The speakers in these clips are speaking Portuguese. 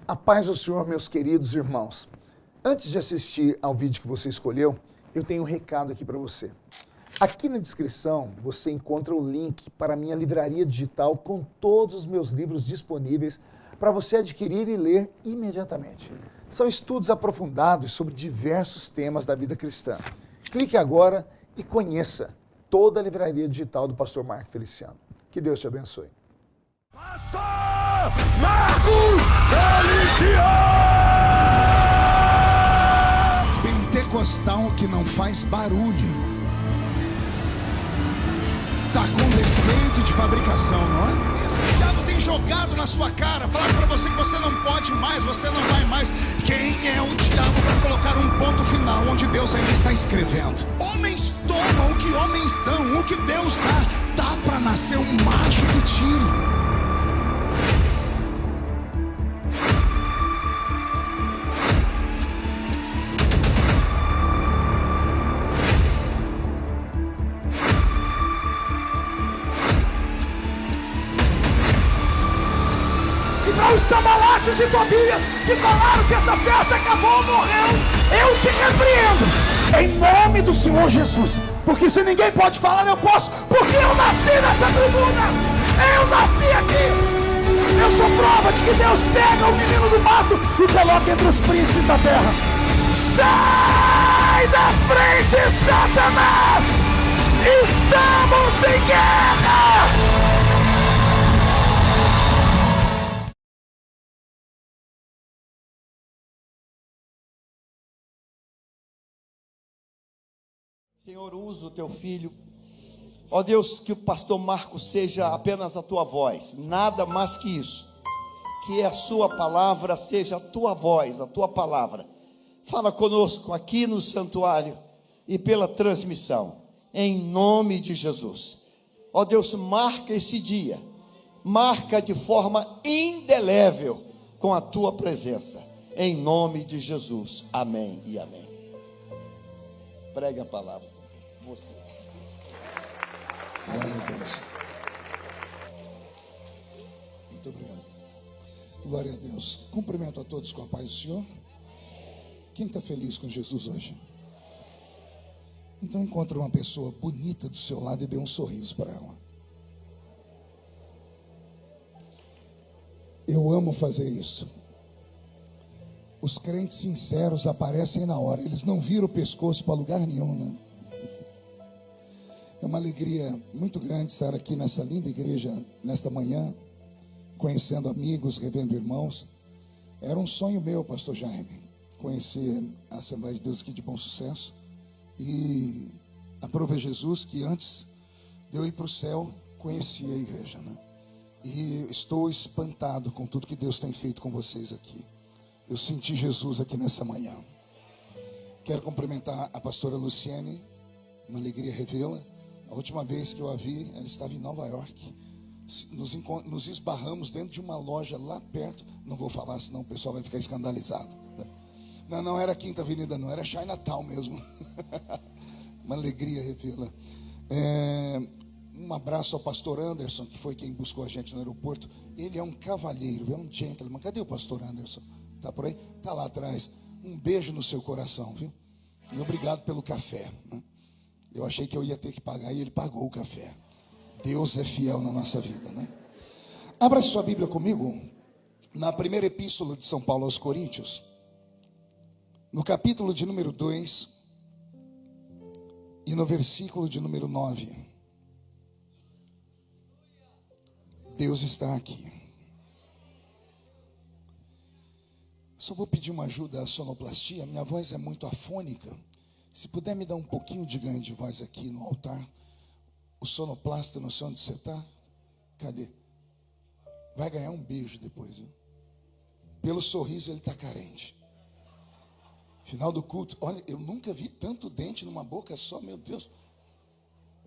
A paz do Senhor, meus queridos irmãos. Antes de assistir ao vídeo que você escolheu, eu tenho um recado aqui para você. Aqui na descrição você encontra o link para a minha livraria digital com todos os meus livros disponíveis para você adquirir e ler imediatamente. São estudos aprofundados sobre diversos temas da vida cristã. Clique agora e conheça toda a livraria digital do pastor Marco Feliciano. Que Deus te abençoe. Pastor Marco Feliciano! Pentecostal que não faz barulho. Tá com defeito de fabricação, não é? O diabo tem jogado na sua cara, falado pra você que você não pode mais, você não vai mais. Quem é o diabo para colocar um ponto final onde Deus ainda está escrevendo? Homens tomam o que homens dão, o que Deus dá. Tá pra nascer um macho que tire. Os Samalates e Tobias que falaram que essa festa acabou, morreu, eu te repreendo em nome do Senhor Jesus, porque se ninguém pode falar, eu posso, porque eu nasci nessa tribuna, eu nasci aqui, eu sou prova de que Deus pega o menino do mato e coloca entre os príncipes da terra. Sai da frente, Satanás, estamos em guerra. Senhor, usa o teu filho. Ó Deus, que o pastor Marcos seja apenas a tua voz, nada mais que isso. Que a sua palavra seja a tua voz, a tua palavra. Fala conosco aqui no santuário e pela transmissão, em nome de Jesus. Ó Deus, marca esse dia, marca de forma indelével com a tua presença, em nome de Jesus. Amém e amém. Pregue a palavra. Você. Glória a Deus. Muito obrigado. Glória a Deus. Cumprimento a todos com a paz do Senhor. Quem está feliz com Jesus hoje? Então encontre uma pessoa bonita do seu lado e dê um sorriso para ela. Eu amo fazer isso. Os crentes sinceros aparecem na hora. Eles não viram o pescoço para lugar nenhum, né? É uma alegria muito grande estar aqui nessa linda igreja, nesta manhã, conhecendo amigos, revendo irmãos. Era um sonho meu, pastor Jaime, conhecer a Assembleia de Deus aqui de Bom Sucesso. E aprove Jesus que antes de eu ir para o céu, conhecia a igreja, né? E estou espantado com tudo que Deus tem feito com vocês aqui. Eu senti Jesus aqui nessa manhã. Quero cumprimentar a pastora Luciene, uma alegria revê-la. A última vez que eu a vi, ela estava em Nova York. Nos esbarramos dentro de uma loja lá perto. Não vou falar, senão o pessoal vai ficar escandalizado. Não era Quinta Avenida, não, era Chinatown mesmo. Uma alegria revê-la. Um abraço ao pastor Anderson, que foi quem buscou a gente no aeroporto. Ele é um cavalheiro, é um gentleman. Cadê o pastor Anderson? Está por aí? Está lá atrás. Um beijo no seu coração, viu? E obrigado pelo café, né? Eu achei que eu ia ter que pagar e ele pagou o café. Deus é fiel na nossa vida, né? Abra sua Bíblia comigo na primeira epístola de São Paulo aos Coríntios, no capítulo de número 2 e no versículo de número 9. Deus está aqui. Só vou pedir uma ajuda à sonoplastia. Minha voz é muito afônica. Se puder me dar um pouquinho de ganho de voz aqui no altar. O sonoplasta, não sei onde você está. Cadê? Vai ganhar um beijo depois, viu? Pelo sorriso ele está carente. Final do culto. Olha, eu nunca vi tanto dente numa boca só, meu Deus.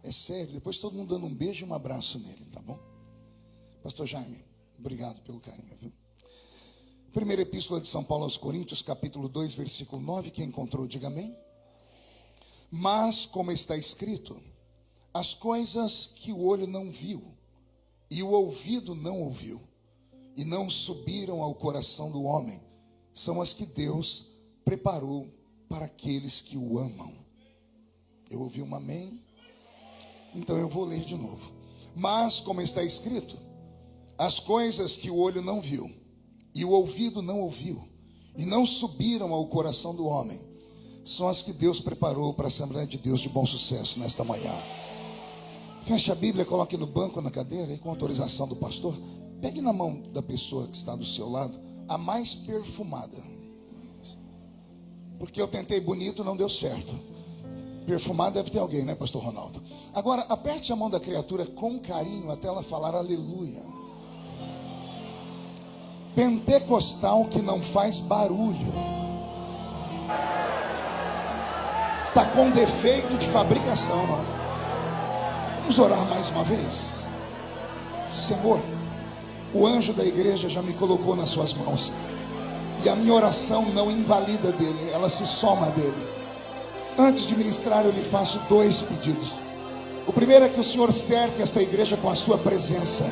É sério. Depois todo mundo dando um beijo e um abraço nele, tá bom? Pastor Jaime, obrigado pelo carinho, viu? Primeira epístola de São Paulo aos Coríntios, capítulo 2, versículo 9. Quem encontrou, diga amém. Mas, como está escrito, as coisas que o olho não viu e o ouvido não ouviu e não subiram ao coração do homem, são as que Deus preparou para aqueles que o amam. Eu ouvi um amém? Então eu vou ler de novo. Mas, como está escrito, as coisas que o olho não viu, e o ouvido não ouviu, e não subiram ao coração do homem, são as que Deus preparou para a Assembleia de Deus de Bom Sucesso nesta manhã. Feche a Bíblia, coloque no banco, na cadeira, e com autorização do pastor, pegue na mão da pessoa que está do seu lado, a mais perfumada. Porque eu tentei bonito, não deu certo. Perfumado deve ter alguém, né, pastor Ronaldo? Agora, aperte a mão da criatura com carinho até ela falar aleluia. Pentecostal que não faz barulho. Está com defeito de fabricação, mano. Vamos orar mais uma vez. Senhor, o anjo da igreja já me colocou nas suas mãos. E a minha oração não invalida dele, ela se soma dele. Antes de ministrar, eu lhe faço 2 pedidos. O primeiro é que o Senhor cerque esta igreja com a sua presença.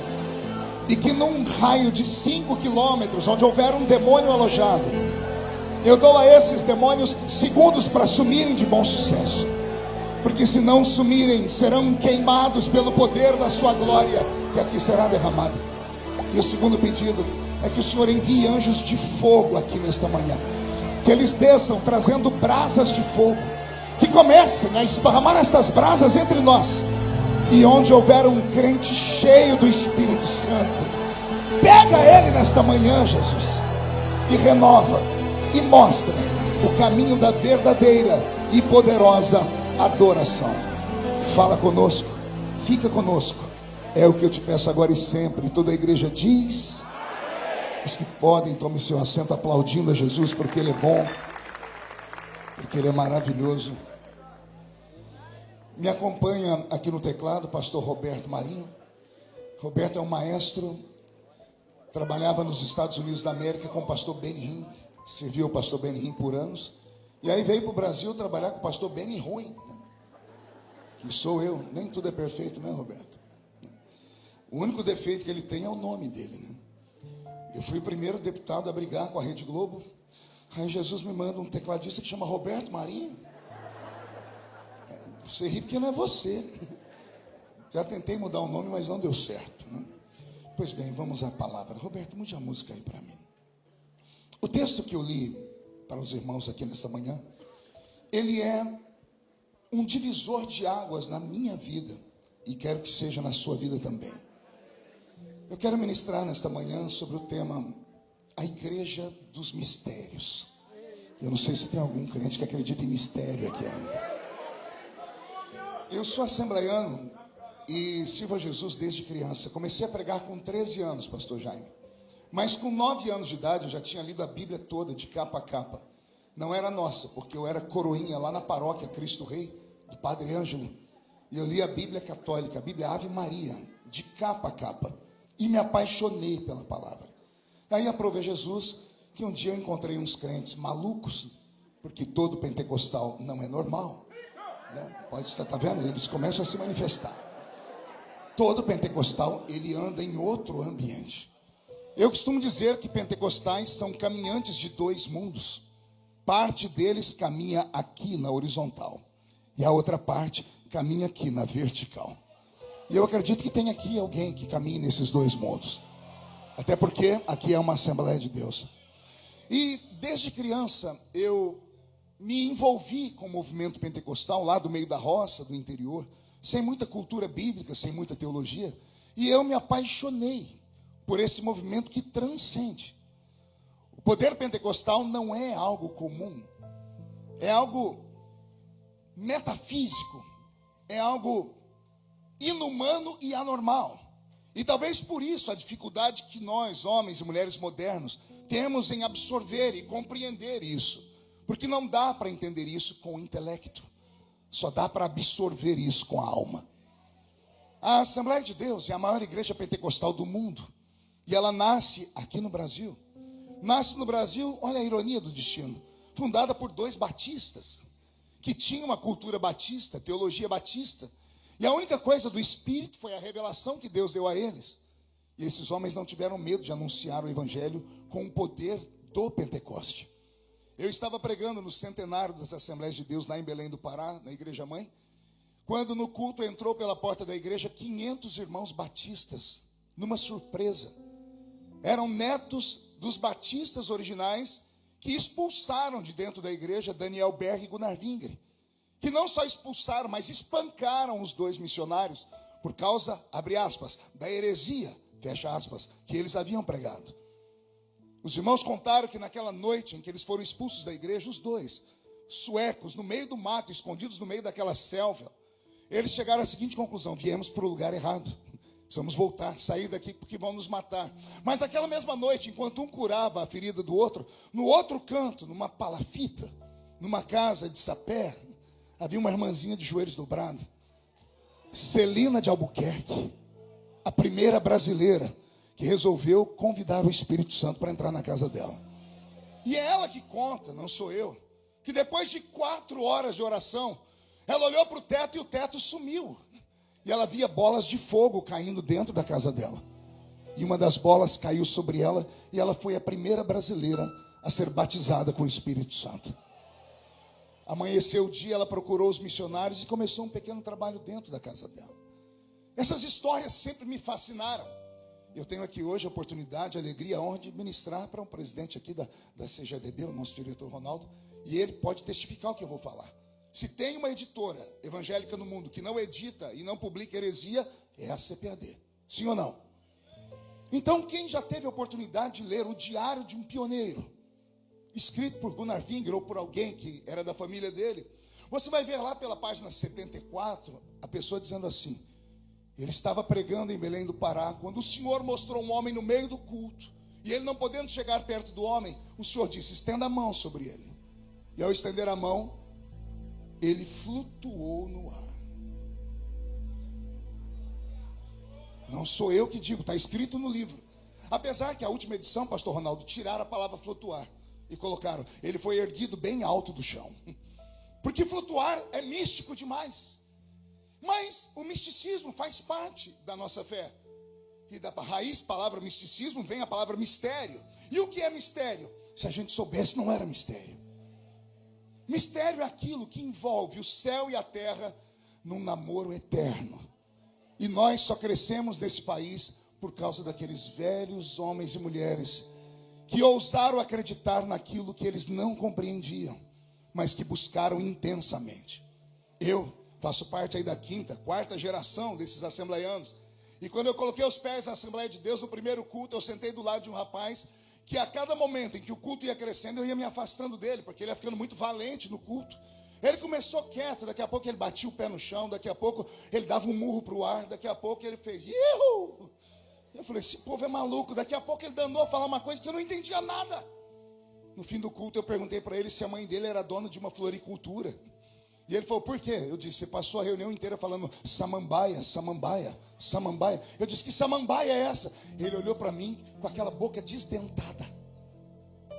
E que num raio de 5 quilômetros, onde houver um demônio alojado, eu dou a esses demônios segundos para sumirem de bom sucesso. Porque se não sumirem, serão queimados pelo poder da sua glória, que aqui será derramada. E o segundo pedido é que o Senhor envie anjos de fogo aqui nesta manhã. Que eles desçam trazendo brasas de fogo, que comecem a esparramar estas brasas entre nós. E onde houver um crente cheio do Espírito Santo, pega ele nesta manhã, Jesus, e renova, e mostra o caminho da verdadeira e poderosa adoração. Fala conosco, fica conosco. É o que eu te peço agora e sempre. Toda a igreja diz. Os que podem, tome seu assento aplaudindo a Jesus, porque Ele é bom, porque Ele é maravilhoso. Me acompanha aqui no teclado o pastor Roberto Marinho. Roberto é um maestro, trabalhava nos Estados Unidos da América com o pastor Benny Hinn, serviu o pastor Benny Hinn por anos, e aí veio para o Brasil trabalhar com o pastor Benny Ruim, que sou eu. Nem tudo é perfeito, né, Roberto? O único defeito que ele tem é o nome dele, né? Eu fui o primeiro deputado a brigar com a Rede Globo. Aí Jesus me manda um tecladista que chama Roberto Marinho. Você ri porque não é você. Já tentei mudar o nome, mas não deu certo, né? Pois bem, vamos à palavra. Roberto, mude a música aí para mim. O texto que eu li para os irmãos aqui nesta manhã, ele é um divisor de águas na minha vida, e quero que seja na sua vida também. Eu quero ministrar nesta manhã sobre o tema a igreja dos mistérios. Eu não sei se tem algum crente que acredita em mistério aqui ainda. Eu sou assembleiano e sirvo a Jesus desde criança. Comecei a pregar com 13 anos, pastor Jaime. Mas com 9 anos de idade eu já tinha lido a Bíblia toda, de capa a capa. Não era nossa, porque eu era coroinha lá na paróquia Cristo Rei, do Padre Ângelo. E eu li a Bíblia católica, a Bíblia Ave Maria, de capa a capa. E me apaixonei pela palavra. Aí aprovei Jesus, que um dia eu encontrei uns crentes malucos, porque todo pentecostal não é normal, né? Pode estar, tá vendo? Eles começam a se manifestar. Todo pentecostal, ele anda em outro ambiente. Eu costumo dizer que pentecostais são caminhantes de 2 mundos. Parte deles caminha aqui na horizontal, e a outra parte caminha aqui na vertical. E eu acredito que tem aqui alguém que caminhe nesses 2 mundos. Até porque aqui é uma Assembleia de Deus. E desde criança eu me envolvi com o movimento pentecostal lá do meio da roça, do interior, sem muita cultura bíblica, sem muita teologia. E eu me apaixonei por esse movimento que transcende. O poder pentecostal não é algo comum. É algo metafísico. É algo inumano e anormal. E talvez por isso a dificuldade que nós, homens e mulheres modernos, temos em absorver e compreender isso. Porque não dá para entender isso com o intelecto. Só dá para absorver isso com a alma. A Assembleia de Deus é a maior igreja pentecostal do mundo. E ela nasce aqui no Brasil. Nasce no Brasil, olha a ironia do destino, fundada por 2 batistas, que tinham uma cultura batista, teologia batista. E a única coisa do Espírito foi a revelação que Deus deu a eles. E esses homens não tiveram medo de anunciar o evangelho com o poder do Pentecoste. Eu estava pregando no centenário das Assembleias de Deus lá em Belém do Pará, na Igreja Mãe, quando no culto entrou pela porta da igreja 500 irmãos batistas, numa surpresa. Eram netos dos batistas originais que expulsaram de dentro da igreja Daniel Berg e Gunnar Wingre, que não só expulsaram, mas espancaram os dois missionários por causa, abre aspas, da heresia, fecha aspas, que eles haviam pregado. Os irmãos contaram que naquela noite em que eles foram expulsos da igreja, os dois, suecos, no meio do mato, escondidos no meio daquela selva, eles chegaram à seguinte conclusão: viemos para o lugar errado, precisamos voltar, sair daqui porque vão nos matar. Mas naquela mesma noite, enquanto um curava a ferida do outro, no outro canto, numa palafita, numa casa de sapé, havia uma irmãzinha de joelhos dobrados, Celina de Albuquerque, a primeira brasileira que resolveu convidar o Espírito Santo para entrar na casa dela. E é ela que conta, não sou eu, que depois de 4 horas de oração, ela olhou para o teto e o teto sumiu. E ela via bolas de fogo caindo dentro da casa dela. E uma das bolas caiu sobre ela e ela foi a primeira brasileira a ser batizada com o Espírito Santo. Amanheceu o dia, ela procurou os missionários e começou um pequeno trabalho dentro da casa dela. Essas histórias sempre me fascinaram. Eu tenho aqui hoje a oportunidade, a alegria, a honra de ministrar para um presidente aqui da CGDB, o nosso diretor Ronaldo, e ele pode testificar o que eu vou falar. Se tem uma editora evangélica no mundo que não edita e não publica heresia, é a CPAD. Sim ou não? Então, quem já teve a oportunidade de ler o Diário de um Pioneiro, escrito por Gunnar Wingre ou por alguém que era da família dele, você vai ver lá pela página 74, a pessoa dizendo assim: ele estava pregando em Belém do Pará, quando o Senhor mostrou um homem no meio do culto, e ele não podendo chegar perto do homem, o Senhor disse: estenda a mão sobre ele. E ao estender a mão, ele flutuou no ar. Não sou eu que digo, está escrito no livro. Apesar que a última edição, pastor Ronaldo, tiraram a palavra flutuar e colocaram: ele foi erguido bem alto do chão. Porque flutuar é místico demais. Mas o misticismo faz parte da nossa fé. E da raiz palavra misticismo vem a palavra mistério. E o que é mistério? Se a gente soubesse, não era mistério. Mistério é aquilo que envolve o céu e a terra num namoro eterno. E nós só crescemos nesse país por causa daqueles velhos homens e mulheres que ousaram acreditar naquilo que eles não compreendiam, mas que buscaram intensamente. Eu faço parte aí da 5ª, 4ª geração desses assembleianos. E quando eu coloquei os pés na Assembleia de Deus, no primeiro culto, eu sentei do lado de um rapaz que a cada momento em que o culto ia crescendo, eu ia me afastando dele, porque ele ia ficando muito valente no culto. Ele começou quieto, daqui a pouco ele batia o pé no chão, daqui a pouco ele dava um murro para o ar, daqui a pouco ele fez ihu! Eu falei: esse povo é maluco. Daqui a pouco ele danou a falar uma coisa que eu não entendia nada. No fim do culto eu perguntei para ele se a mãe dele era dona de uma floricultura. E ele falou: por quê? Eu disse: você passou a reunião inteira falando samambaia, samambaia, samambaia. Eu disse: que samambaia é essa? Ele olhou para mim com aquela boca desdentada.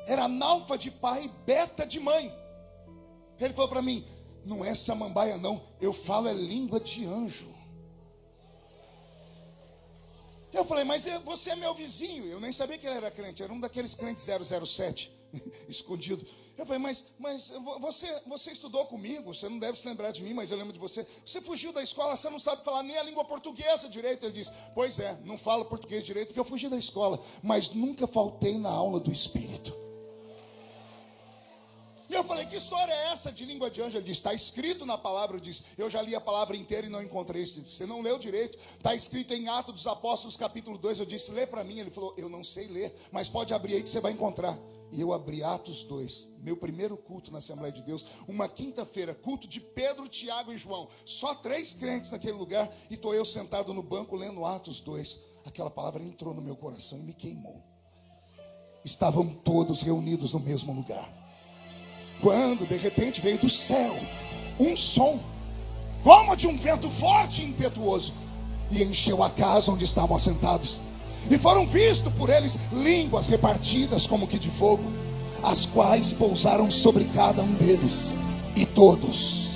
Era analfa de pai, beta de mãe. Ele falou para mim: não é samambaia não, eu falo é língua de anjo. Eu falei: mas você é meu vizinho. Eu nem sabia que ele era crente, era um daqueles crentes 007, escondido. Eu falei: mas você estudou comigo, você não deve se lembrar de mim, mas eu lembro de você. Você fugiu da escola, você não sabe falar nem a língua portuguesa direito. Ele disse: pois é, não falo português direito porque eu fugi da escola, mas nunca faltei na aula do Espírito. E eu falei: que história é essa de língua de anjo? Ele disse: está escrito na palavra. Eu disse: eu já li a palavra inteira e não encontrei isso. Ele disse: você não leu direito, está escrito em Atos dos Apóstolos capítulo 2. Eu disse: lê para mim. Ele falou: eu não sei ler, mas pode abrir aí que você vai encontrar. E eu abri Atos 2, meu primeiro culto na Assembleia de Deus, uma quinta-feira, culto de Pedro, Tiago e João, só 3 crentes naquele lugar, e estou eu sentado no banco lendo Atos 2, aquela palavra entrou no meu coração e me queimou. Estavam todos reunidos no mesmo lugar, quando de repente veio do céu um som, como de um vento forte e impetuoso, e encheu a casa onde estavam assentados. E foram vistos por eles línguas repartidas como que de fogo, as quais pousaram sobre cada um deles. E todos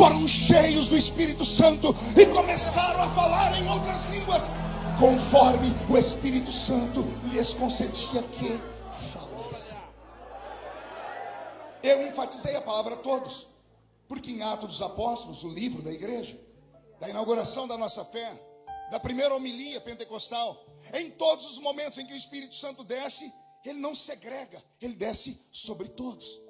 foram cheios do Espírito Santo e começaram a falar em outras línguas, conforme o Espírito Santo lhes concedia que falassem. Eu enfatizei a palavra todos, porque em Atos dos Apóstolos, o livro da igreja, da inauguração da nossa fé, da primeira homilia pentecostal, em todos os momentos em que o Espírito Santo desce, ele não segrega, ele desce sobre todos.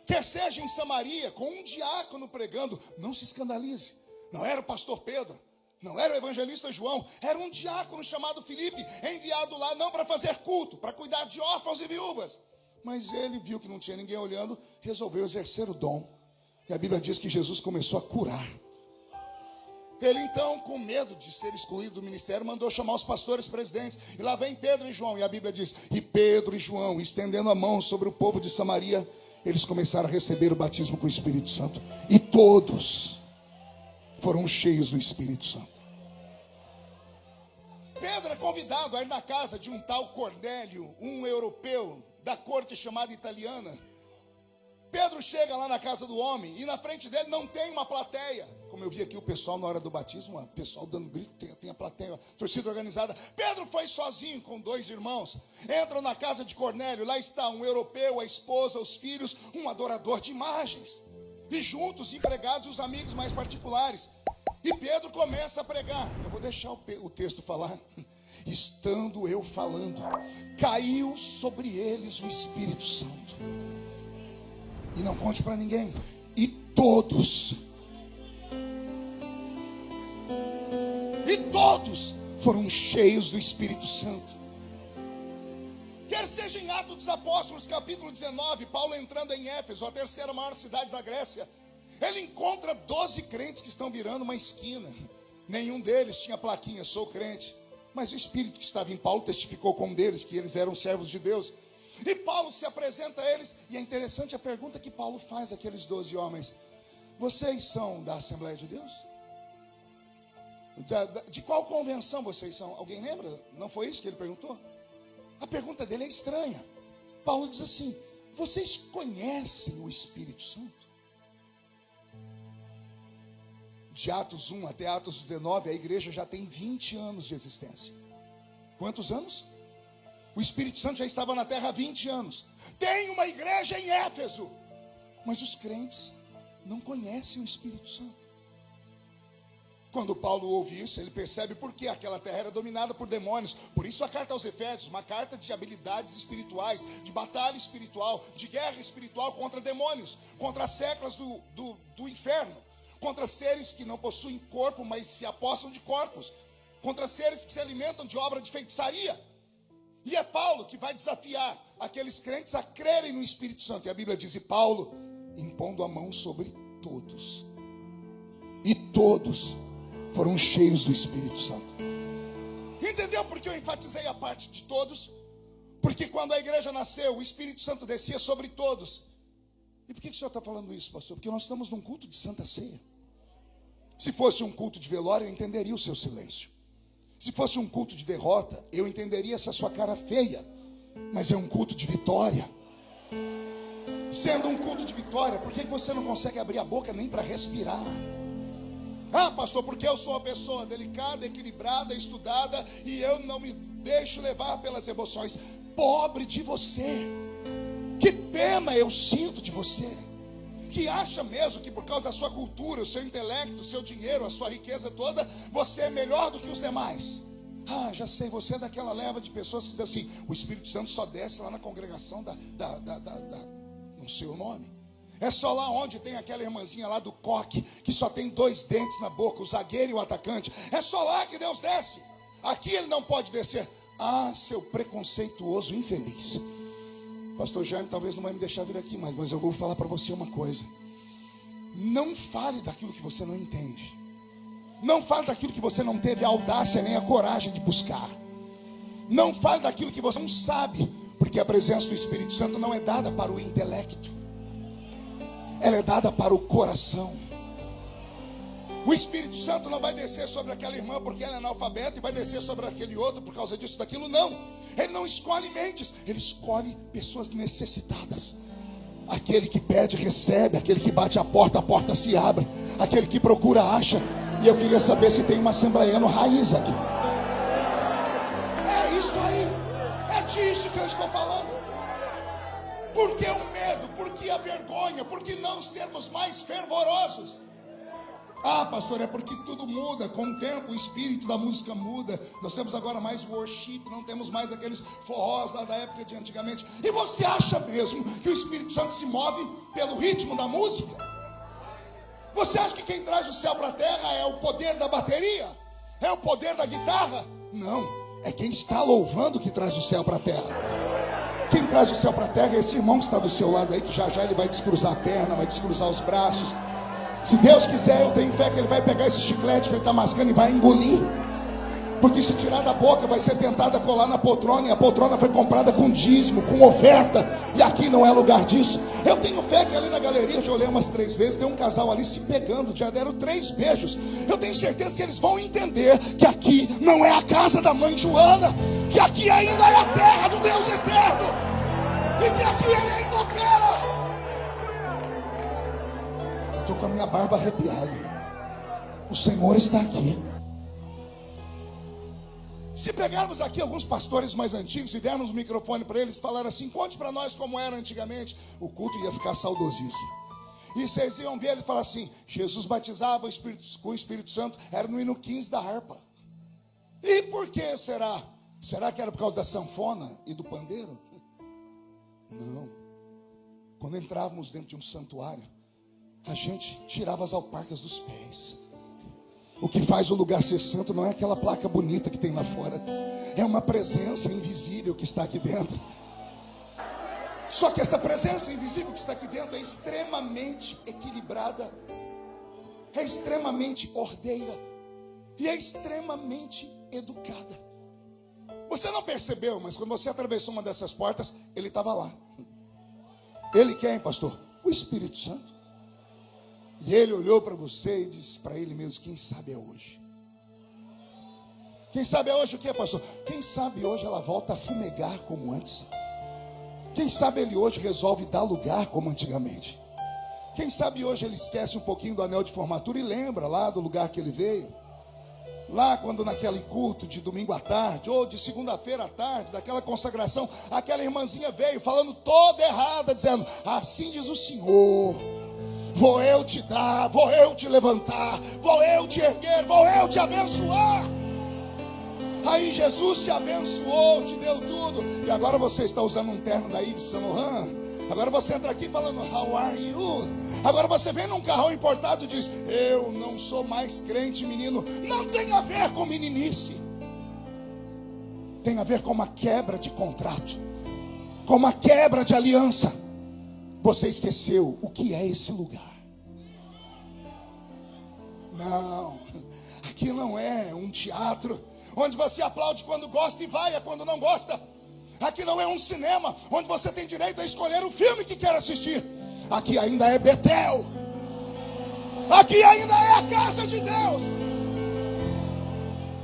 Quer seja em Samaria, com um diácono pregando, não se escandalize. Não era o pastor Pedro, não era o evangelista João, era um diácono chamado Filipe, enviado lá não para fazer culto, para cuidar de órfãos e viúvas. Mas ele viu que não tinha ninguém olhando, resolveu exercer o dom. E a Bíblia diz que Jesus começou a curar. Ele então, com medo de ser excluído do ministério, mandou chamar os pastores presidentes. E lá vem Pedro e João, e a Bíblia diz: e Pedro e João, estendendo a mão sobre o povo de Samaria, eles começaram a receber o batismo com o Espírito Santo. E todos foram cheios do Espírito Santo. Pedro é convidado a ir na casa de um tal Cornélio, um europeu da corte chamada italiana. Pedro chega lá na casa do homem e na frente dele não tem uma plateia. Como eu vi aqui o pessoal na hora do batismo, o pessoal dando grito, tem a plateia, torcida organizada. Pedro foi sozinho com 2 irmãos. Entram na casa de Cornélio, lá está um europeu, a esposa, os filhos, um adorador de imagens. E juntos, empregados e os amigos mais particulares. E Pedro começa a pregar. Eu vou deixar o texto falar. Estando eu falando, caiu sobre eles o Espírito Santo. E não conte para ninguém. E todos foram cheios do Espírito Santo. Quer seja em Atos dos Apóstolos, capítulo 19, Paulo entrando em Éfeso, a terceira maior cidade da Grécia. Ele encontra 12 crentes que estão virando uma esquina. Nenhum deles tinha plaquinha, sou crente. Mas o Espírito que estava em Paulo testificou com um deles que eles eram servos de Deus. E Paulo se apresenta a eles, e é interessante a pergunta que Paulo faz àqueles 12 homens: vocês são da Assembleia de Deus? De qual convenção vocês são? Alguém lembra? Não foi isso que ele perguntou? A pergunta dele é estranha. Paulo diz assim: vocês conhecem o Espírito Santo? De Atos 1 até Atos 19, a igreja já tem 20 anos de existência. Quantos anos? O Espírito Santo já estava na terra há 20 anos. Tem uma igreja em Éfeso, mas os crentes não conhecem o Espírito Santo. Quando Paulo ouve isso, ele percebe por que aquela terra era dominada por demônios. Por isso a carta aos Efésios, uma carta de habilidades espirituais, de batalha espiritual, de guerra espiritual contra demônios, contra as seclas do inferno, contra seres que não possuem corpo, mas se apossam de corpos, contra seres que se alimentam de obra de feitiçaria. E é Paulo que vai desafiar aqueles crentes a crerem no Espírito Santo. E a Bíblia diz: e Paulo, impondo a mão sobre todos, e todos foram cheios do Espírito Santo. Entendeu por que eu enfatizei a parte de todos? Porque quando a igreja nasceu, o Espírito Santo descia sobre todos. E por que o senhor está falando isso, pastor? Porque nós estamos num culto de Santa Ceia. Se fosse um culto de velório, eu entenderia o seu silêncio. Se fosse um culto de derrota, eu entenderia essa sua cara feia. Mas é um culto de vitória. Sendo um culto de vitória, por que você não consegue abrir a boca nem para respirar? Ah, pastor, porque eu sou uma pessoa delicada, equilibrada, estudada, e eu não me deixo levar pelas emoções. Pobre de você. Que pena eu sinto de você, que acha mesmo que por causa da sua cultura, o seu intelecto, o seu dinheiro, a sua riqueza toda, você é melhor do que os demais. Ah, já sei, você é daquela leva de pessoas que dizem assim: o Espírito Santo só desce lá na congregação não sei o nome. É só lá onde tem aquela irmãzinha lá do coque, que só tem 2 dentes na boca, o zagueiro e o atacante. É só lá que Deus desce. Aqui ele não pode descer. Ah, seu preconceituoso infeliz. Pastor Jaime talvez não vai me deixar vir aqui mais, mas eu vou falar para você uma coisa. Não fale daquilo que você não entende. Não fale daquilo que você não teve a audácia nem a coragem de buscar. Não fale daquilo que você não sabe, porque a presença do Espírito Santo não é dada para o intelecto. Ela é dada para o coração. O Espírito Santo não vai descer sobre aquela irmã porque ela é analfabeta e vai descer sobre aquele outro por causa disso, daquilo, não. Ele não escolhe mentes, ele escolhe pessoas necessitadas. Aquele que pede, recebe. Aquele que bate a porta se abre. Aquele que procura, acha. E eu queria saber se tem uma assembleiano raiz aqui. É isso aí. É disso que eu estou falando. Por que o medo? Por que a vergonha? Por que não sermos mais fervorosos? Ah, pastor, é porque tudo muda. Com o tempo, o espírito da música muda. Nós temos agora mais worship. Não temos mais aqueles forrós lá da época de antigamente. E você acha mesmo que o Espírito Santo se move pelo ritmo da música? Você acha que quem traz o céu para a terra é o poder da bateria? É o poder da guitarra? Não, é quem está louvando que traz o céu para a terra. Quem traz o céu para a terra é esse irmão que está do seu lado aí, que já ele vai descruzar a perna, vai descruzar os braços. Se Deus quiser, eu tenho fé que ele vai pegar esse chiclete que ele está mascando e vai engolir. Porque se tirar da boca, vai ser tentado a colar na poltrona. E a poltrona foi comprada com dízimo, com oferta. E aqui não é lugar disso. Eu tenho fé que ali na galeria, eu já olhei umas 3 vezes, tem um casal ali se pegando, já deram 3 beijos. Eu tenho certeza que eles vão entender que aqui não é a casa da mãe Joana, que aqui ainda é a terra do Deus eterno, e que aqui ele ainda opera. Estou com a minha barba arrepiada. O Senhor está aqui. Se pegarmos aqui alguns pastores mais antigos e dermos o microfone para eles, falar assim: conte para nós como era antigamente, o culto ia ficar saudosíssimo. E vocês iam ver ele falar assim: Jesus batizava com o Espírito Santo, era no hino 15 da harpa. E por que será? Será que era por causa da sanfona e do pandeiro? Não. Quando entrávamos dentro de um santuário, a gente tirava as alparcas dos pés. O que faz o lugar ser santo não é aquela placa bonita que tem lá fora, é uma presença invisível que está aqui dentro. Só que essa presença invisível que está aqui dentro é extremamente equilibrada, é extremamente ordeira e é extremamente educada. Você não percebeu, mas quando você atravessou uma dessas portas, ele estava lá. Ele quem, pastor? O Espírito Santo. E ele olhou para você e disse para ele mesmo: quem sabe é hoje. Quem sabe é hoje o que, pastor? Quem sabe hoje ela volta a fumegar como antes. Quem sabe ele hoje resolve dar lugar como antigamente. Quem sabe hoje ele esquece um pouquinho do anel de formatura e lembra lá do lugar que ele veio. Lá quando naquele culto de domingo à tarde, ou de segunda-feira à tarde, daquela consagração, aquela irmãzinha veio falando toda errada, dizendo: assim diz o Senhor, vou eu te dar, vou eu te levantar, vou eu te erguer, vou eu te abençoar. Aí Jesus te abençoou, te deu tudo, e agora você está usando um terno da Yves Saint Laurent. Agora você entra aqui falando: how are you? Agora você vem num carrão importado e diz: eu não sou mais crente, menino. Não tem a ver com meninice, tem a ver com uma quebra de contrato, com uma quebra de aliança. Você esqueceu o que é esse lugar. Não, aqui não é um teatro onde você aplaude quando gosta e vai quando não gosta. Aqui não é um cinema onde você tem direito a escolher o filme que quer assistir. Aqui ainda é Betel. Aqui ainda é a casa de Deus.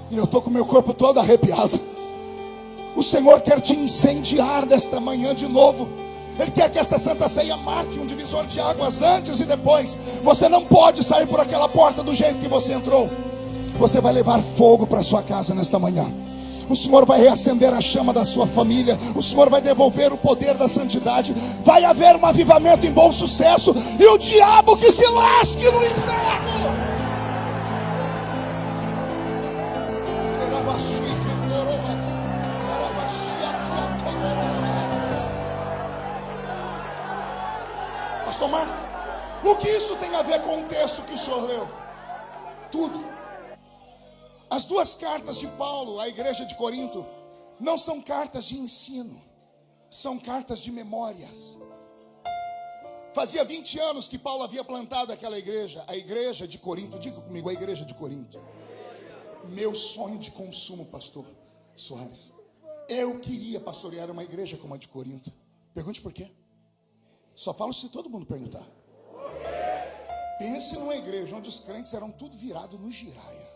E eu estou com meu corpo todo arrepiado. O Senhor quer te incendiar desta manhã de novo. Ele quer que esta Santa Ceia marque um divisor de águas antes e depois. Você não pode sair por aquela porta do jeito que você entrou. Você vai levar fogo para sua casa nesta manhã. O Senhor vai reacender a chama da sua família. O Senhor vai devolver o poder da santidade. Vai haver um avivamento em bom sucesso. E o diabo que se lasque no inferno. Pastor Marco, o que isso tem a ver com o texto que o senhor leu? Tudo. As 2 cartas de Paulo à igreja de Corinto não são cartas de ensino, são cartas de memórias. Fazia 20 anos que Paulo havia plantado aquela igreja, a igreja de Corinto. Diga comigo, a igreja de Corinto. Meu sonho de consumo, pastor Soares, eu queria pastorear uma igreja como a de Corinto. Pergunte por quê? Só falo se todo mundo perguntar. Pense numa igreja onde os crentes eram tudo virado no giraia.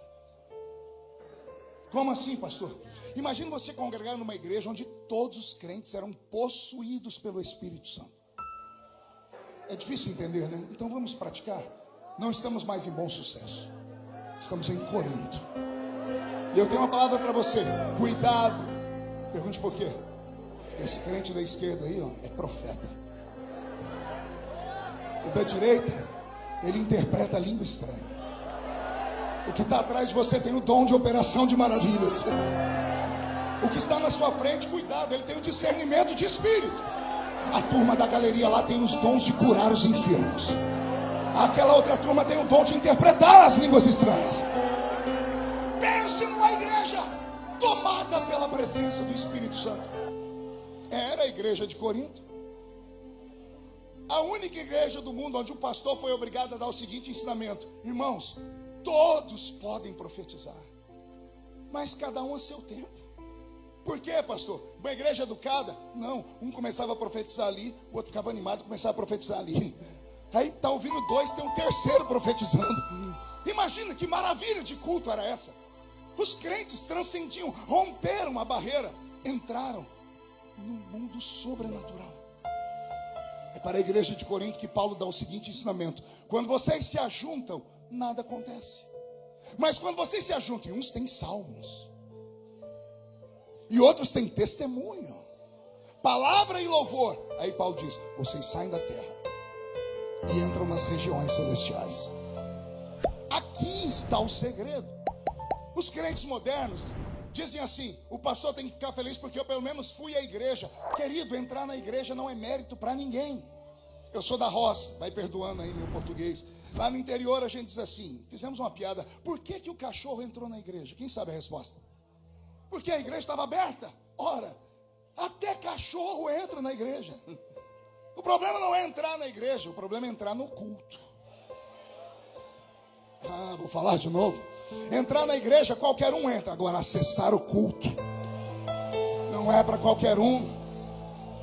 Como assim, pastor? Imagine você congregar numa igreja onde todos os crentes eram possuídos pelo Espírito Santo. É difícil entender, né? Então vamos praticar. Não estamos mais em Bom Sucesso. Estamos em Corinto. E eu tenho uma palavra para você. Cuidado. Pergunte por quê. Esse crente da esquerda aí, ó, é profeta. O da direita, ele interpreta a língua estranha. O que está atrás de você tem o dom de operação de maravilhas. O que está na sua frente, cuidado, ele tem o discernimento de espírito. A turma da galeria lá tem os dons de curar os enfermos. Aquela outra turma tem o dom de interpretar as línguas estranhas. Pense numa igreja tomada pela presença do Espírito Santo. Era a igreja de Corinto. A única igreja do mundo onde o pastor foi obrigado a dar o seguinte ensinamento: irmãos, todos podem profetizar, mas cada um a seu tempo. Por quê, pastor? Uma igreja educada? Não, um começava a profetizar ali, o outro ficava animado e começava a profetizar ali. Aí está ouvindo dois, tem um terceiro profetizando. Imagina que maravilha de culto era essa. Os crentes transcendiam, romperam a barreira, entraram no mundo sobrenatural. É para a igreja de Corinto que Paulo dá o seguinte ensinamento: quando vocês se ajuntam, nada acontece. Mas quando vocês se ajuntam, uns têm salmos e outros têm testemunho, palavra e louvor. Aí Paulo diz: vocês saem da terra e entram nas regiões celestiais. Aqui está o segredo. Os crentes modernos dizem assim: o pastor tem que ficar feliz porque eu pelo menos fui à igreja. Querido, entrar na igreja não é mérito para ninguém. Eu sou da roça, vai perdoando aí meu português. Lá no interior a gente diz assim, fizemos uma piada: por que o cachorro entrou na igreja? Quem sabe a resposta? Porque a igreja estava aberta. Ora, até cachorro entra na igreja. O problema não é entrar na igreja, o problema é entrar no culto. Vou falar de novo. Entrar na igreja qualquer um entra. Agora, acessar o culto não é para qualquer um.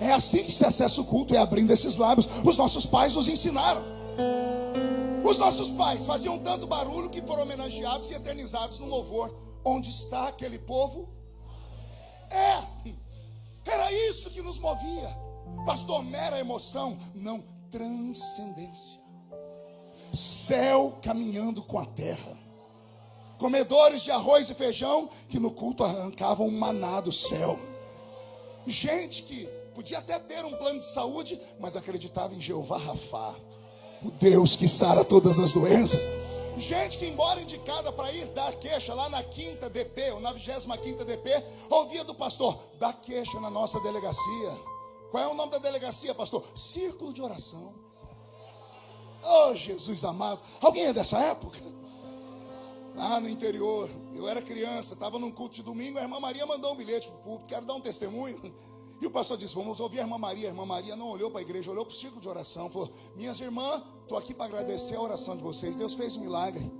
É assim que se acessa o culto, é abrindo esses lábios. Os nossos pais nos ensinaram. Os nossos pais faziam tanto barulho que foram homenageados e eternizados no louvor. Onde está aquele povo? Era isso que nos movia. Pastor, mera emoção? Não, transcendência. Céu caminhando com a terra. Comedores de arroz e feijão que no culto arrancavam um maná do céu. Gente que podia até ter um plano de saúde, mas acreditava em Jeová Rafá, o Deus que sara todas as doenças. Gente que, embora indicada para ir dar queixa lá na 5ª DP, ou na 25ª DP, ouvia do pastor: dá queixa na nossa delegacia. Qual é o nome da delegacia, pastor? Círculo de oração. Oh, Jesus amado. Alguém é dessa época? No interior, eu era criança, estava num culto de domingo, a irmã Maria mandou um bilhete para o público: quero dar um testemunho. E o pastor disse: vamos ouvir a irmã Maria. A irmã Maria não olhou para a igreja, olhou para o círculo de oração, falou: minhas irmãs, estou aqui para agradecer a oração de vocês, Deus fez um milagre.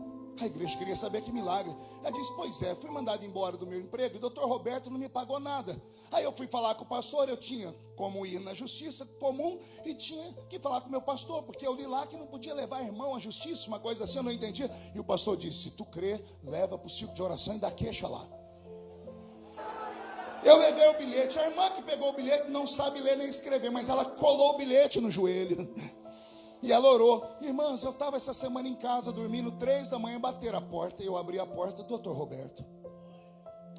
A igreja queria saber que milagre. Ela disse: pois é, fui mandado embora do meu emprego e o doutor Roberto não me pagou nada. Aí eu fui falar com o pastor, eu tinha como ir na justiça comum e tinha que falar com o meu pastor, porque eu li lá que não podia levar irmão à justiça, uma coisa assim, eu não entendia. E o pastor disse: se tu crê, leva para o círculo de oração e dá queixa lá. Eu levei o bilhete. A irmã que pegou o bilhete não sabe ler nem escrever, mas ela colou o bilhete no joelho e ela orou: irmãs, eu estava essa semana em casa dormindo, 3 da manhã, bateram a porta, e eu abri a porta, doutor Roberto,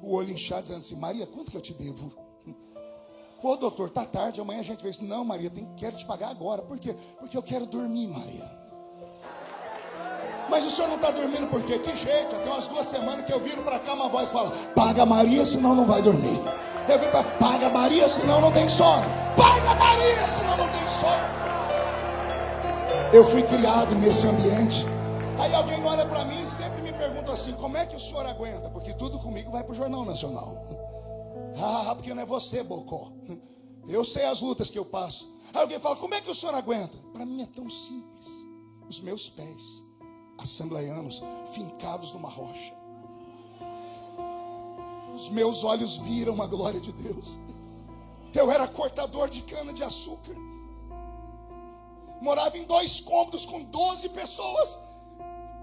o olho inchado, dizendo assim: Maria, quanto que eu te devo? Pô, doutor, tá tarde, amanhã a gente vê isso. Não, Maria, quero te pagar agora. Por quê? Porque eu quero dormir, Maria. Mas o senhor não está dormindo por quê? Que jeito, já tem umas 2 semanas que eu viro para cá, uma voz fala: paga Maria, senão não vai dormir. Eu vim para: paga Maria, senão não tem sono. Paga Maria, senão não tem sono. Eu fui criado nesse ambiente. Aí alguém olha para mim e sempre me pergunta assim: como é que o senhor aguenta? Porque tudo comigo vai para o Jornal Nacional. Porque não é você, Bocó. Eu sei as lutas que eu passo. Aí alguém fala: como é que o senhor aguenta? Para mim é tão simples. Os meus pés, assembleianos, fincados numa rocha. Os meus olhos viram a glória de Deus. Eu era cortador de cana de açúcar. Morava em 2 cômodos com 12 pessoas.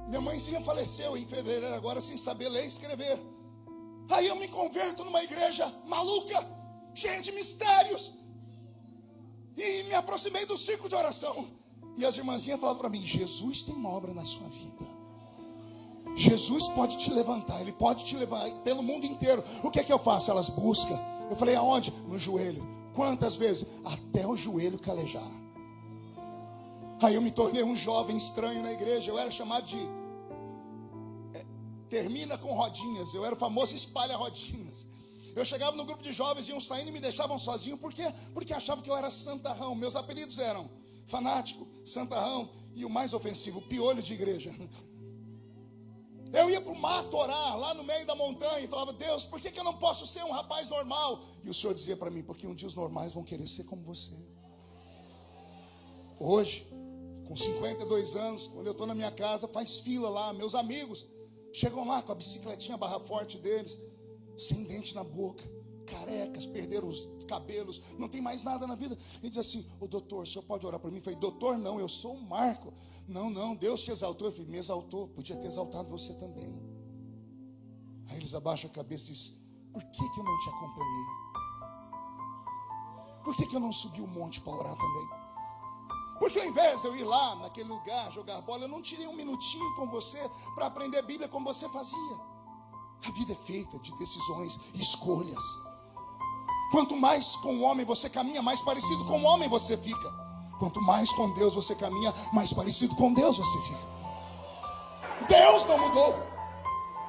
Minha mãezinha faleceu em fevereiro agora, sem saber ler e escrever. Aí eu me converto numa igreja maluca, cheia de mistérios, e me aproximei do círculo de oração. E as irmãzinhas falavam para mim: Jesus tem uma obra na sua vida. Jesus pode te levantar, Ele pode te levar pelo mundo inteiro. O que é que eu faço? Elas buscam. Eu falei: aonde? No joelho. Quantas vezes? Até o joelho calejar. Aí eu me tornei um jovem estranho na igreja. Eu era chamado de termina com rodinhas. Eu era o famoso espalha rodinhas. Eu chegava no grupo de jovens, iam saindo e me deixavam sozinho. Por quê? Porque achavam que eu era santarrão. Meus apelidos eram fanático, santarrão e o mais ofensivo, piolho de igreja. Eu ia para o mato orar, lá no meio da montanha, e falava: Deus, por que eu não posso ser um rapaz normal? E o Senhor dizia para mim: porque um dia os normais vão querer ser como você. Hoje, com 52 anos, quando eu estou na minha casa, faz fila lá, meus amigos chegam lá com a bicicletinha barra forte deles, sem dente na boca, carecas, perderam os cabelos, não tem mais nada na vida, e diz assim: ô doutor, o senhor pode orar por mim? Eu falei: doutor, não, eu sou o Marco. Não, Deus te exaltou. Eu falei: me exaltou, podia ter exaltado você também. Aí eles abaixam a cabeça e dizem: por que eu não te acompanhei? Por que eu não subi o monte para orar também? Porque ao invés de eu ir lá naquele lugar jogar bola, eu não tirei um minutinho com você para aprender a Bíblia como você fazia. A vida é feita de decisões e escolhas. Quanto mais com o homem você caminha, mais parecido com o homem você fica. Quanto mais com Deus você caminha, mais parecido com Deus você fica. Deus não mudou.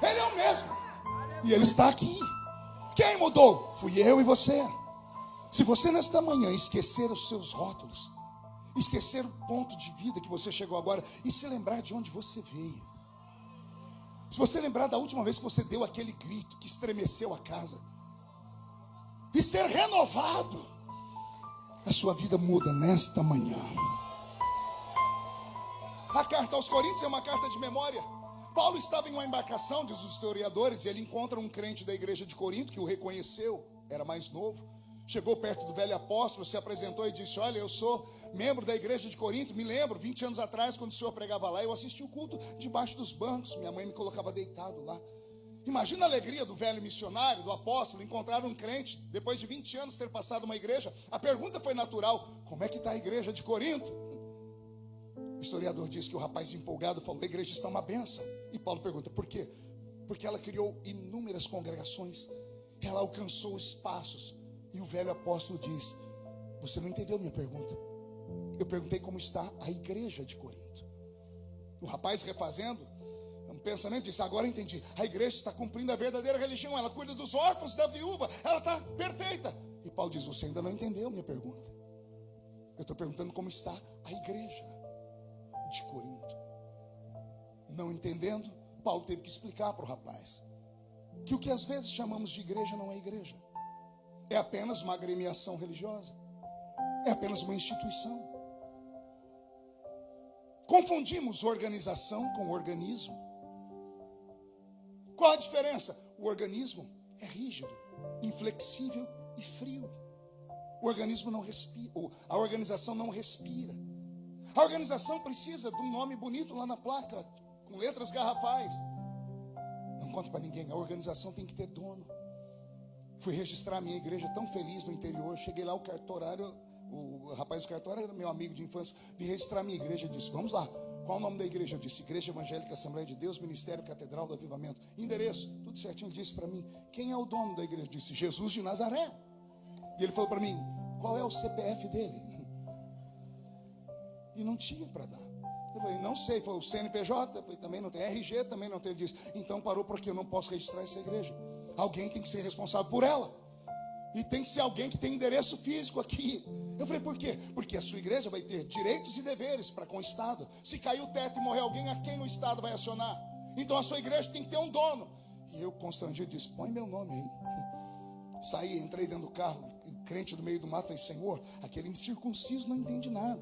Ele é o mesmo. E Ele está aqui. Quem mudou? Fui eu e você. Se você nesta manhã esquecer os seus rótulos, esquecer o ponto de vida que você chegou agora e se lembrar de onde você veio. Se você lembrar da última vez que você deu aquele grito que estremeceu a casa, e ser renovado, a sua vida muda nesta manhã. A carta aos Coríntios é uma carta de memória. Paulo estava em uma embarcação, diz os historiadores, e ele encontra um crente da igreja de Corinto que o reconheceu, era mais novo. Chegou perto do velho apóstolo, se apresentou e disse: olha, eu sou membro da igreja de Corinto. Me lembro, 20 anos atrás, quando o senhor pregava lá, eu assisti o culto debaixo dos bancos. Minha mãe me colocava deitado lá. Imagina a alegria do velho missionário, do apóstolo, encontrar um crente, depois de 20 anos ter passado uma igreja. A pergunta foi natural: como é que está a igreja de Corinto? O historiador diz que o rapaz empolgado falou: a igreja está uma bênção. E Paulo pergunta: por quê? Porque ela criou inúmeras congregações, ela alcançou espaços. E o velho apóstolo diz: você não entendeu minha pergunta. Eu perguntei como está a igreja de Corinto. O rapaz, refazendo um pensamento, disse: agora entendi. A igreja está cumprindo a verdadeira religião. Ela cuida dos órfãos, da viúva. Ela está perfeita. E Paulo diz: você ainda não entendeu minha pergunta. Eu estou perguntando como está a igreja de Corinto. Não entendendo, Paulo teve que explicar para o rapaz que o que às vezes chamamos de igreja não é igreja. É apenas uma agremiação religiosa. É apenas uma instituição. Confundimos organização com organismo. Qual a diferença? O organismo é rígido, inflexível e frio. O organismo não respira, a organização não respira. A organização precisa de um nome bonito lá na placa, com letras garrafais. Não conta para ninguém, a organização tem que ter dono. Fui registrar a minha igreja tão feliz no interior. Cheguei lá, o cartorário, o rapaz do cartório era meu amigo de infância. Vim registrar a minha igreja e disse: vamos lá, qual o nome da igreja? Eu disse: Igreja Evangélica Assembleia de Deus, Ministério Catedral do Avivamento. Endereço, tudo certinho. Ele disse para mim: quem é o dono da igreja? Eu disse: Jesus de Nazaré. E ele falou para mim: qual é o CPF dele? E não tinha para dar. Eu falei: não sei. Ele falou: o CNPJ? Eu falei: também não tem. RG? Também não tem. Ele disse: então parou, porque eu não posso registrar essa igreja. Alguém tem que ser responsável por ela. E tem que ser alguém que tem endereço físico aqui. Eu falei: por quê? Porque a sua igreja vai ter direitos e deveres para com o Estado. Se cair o teto e morrer alguém, a quem o Estado vai acionar? Então a sua igreja tem que ter um dono. E eu, constrangido, disse: põe meu nome aí. Saí, entrei dentro do carro, crente no meio do mato. Falei: Senhor, aquele incircunciso não entende nada.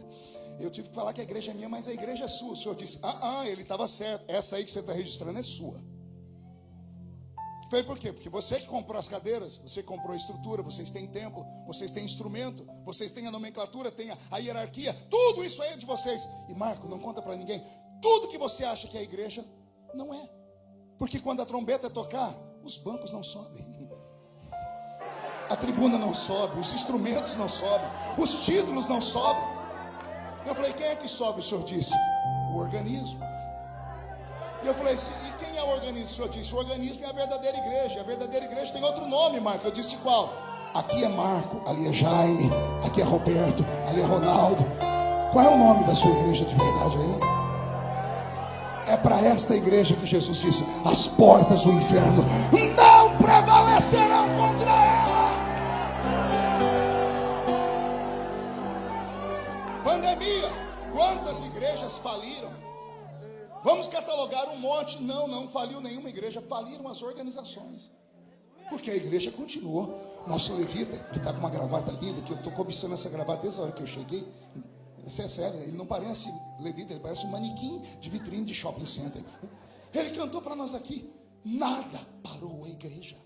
Eu tive que falar que a igreja é minha, mas a igreja é sua. O Senhor disse: ele estava certo. Essa aí que você está registrando é sua. Foi por quê? Porque você que comprou as cadeiras, você comprou a estrutura, vocês têm templo, vocês têm instrumento, vocês têm a nomenclatura, tem a hierarquia, tudo isso aí é de vocês. E Marco, não conta para ninguém, tudo que você acha que é a igreja, não é. Porque quando a trombeta tocar, os bancos não sobem, a tribuna não sobe, os instrumentos não sobem, os títulos não sobem. Eu falei, quem é que sobe? O senhor disse, o organismo. E eu falei, e quem é o organismo? O senhor disse, o organismo é a verdadeira igreja. A verdadeira igreja tem outro nome, Marco. Eu disse, qual? Aqui é Marco, ali é Jaime, aqui é Roberto, ali é Ronaldo. Qual é o nome da sua igreja de verdade aí? É para esta igreja que Jesus disse, as portas do inferno não prevalecerão contra ela. Pandemia, quantas igrejas faliram? Vamos catalogar um monte. Não faliu nenhuma igreja, faliram as organizações. Porque a igreja continuou. Nosso levita, que está com uma gravata linda, que eu estou cobiçando essa gravata desde a hora que eu cheguei. Isso é sério, ele não parece levita, ele parece um manequim de vitrine de shopping center. Ele cantou para nós aqui. Nada parou a igreja.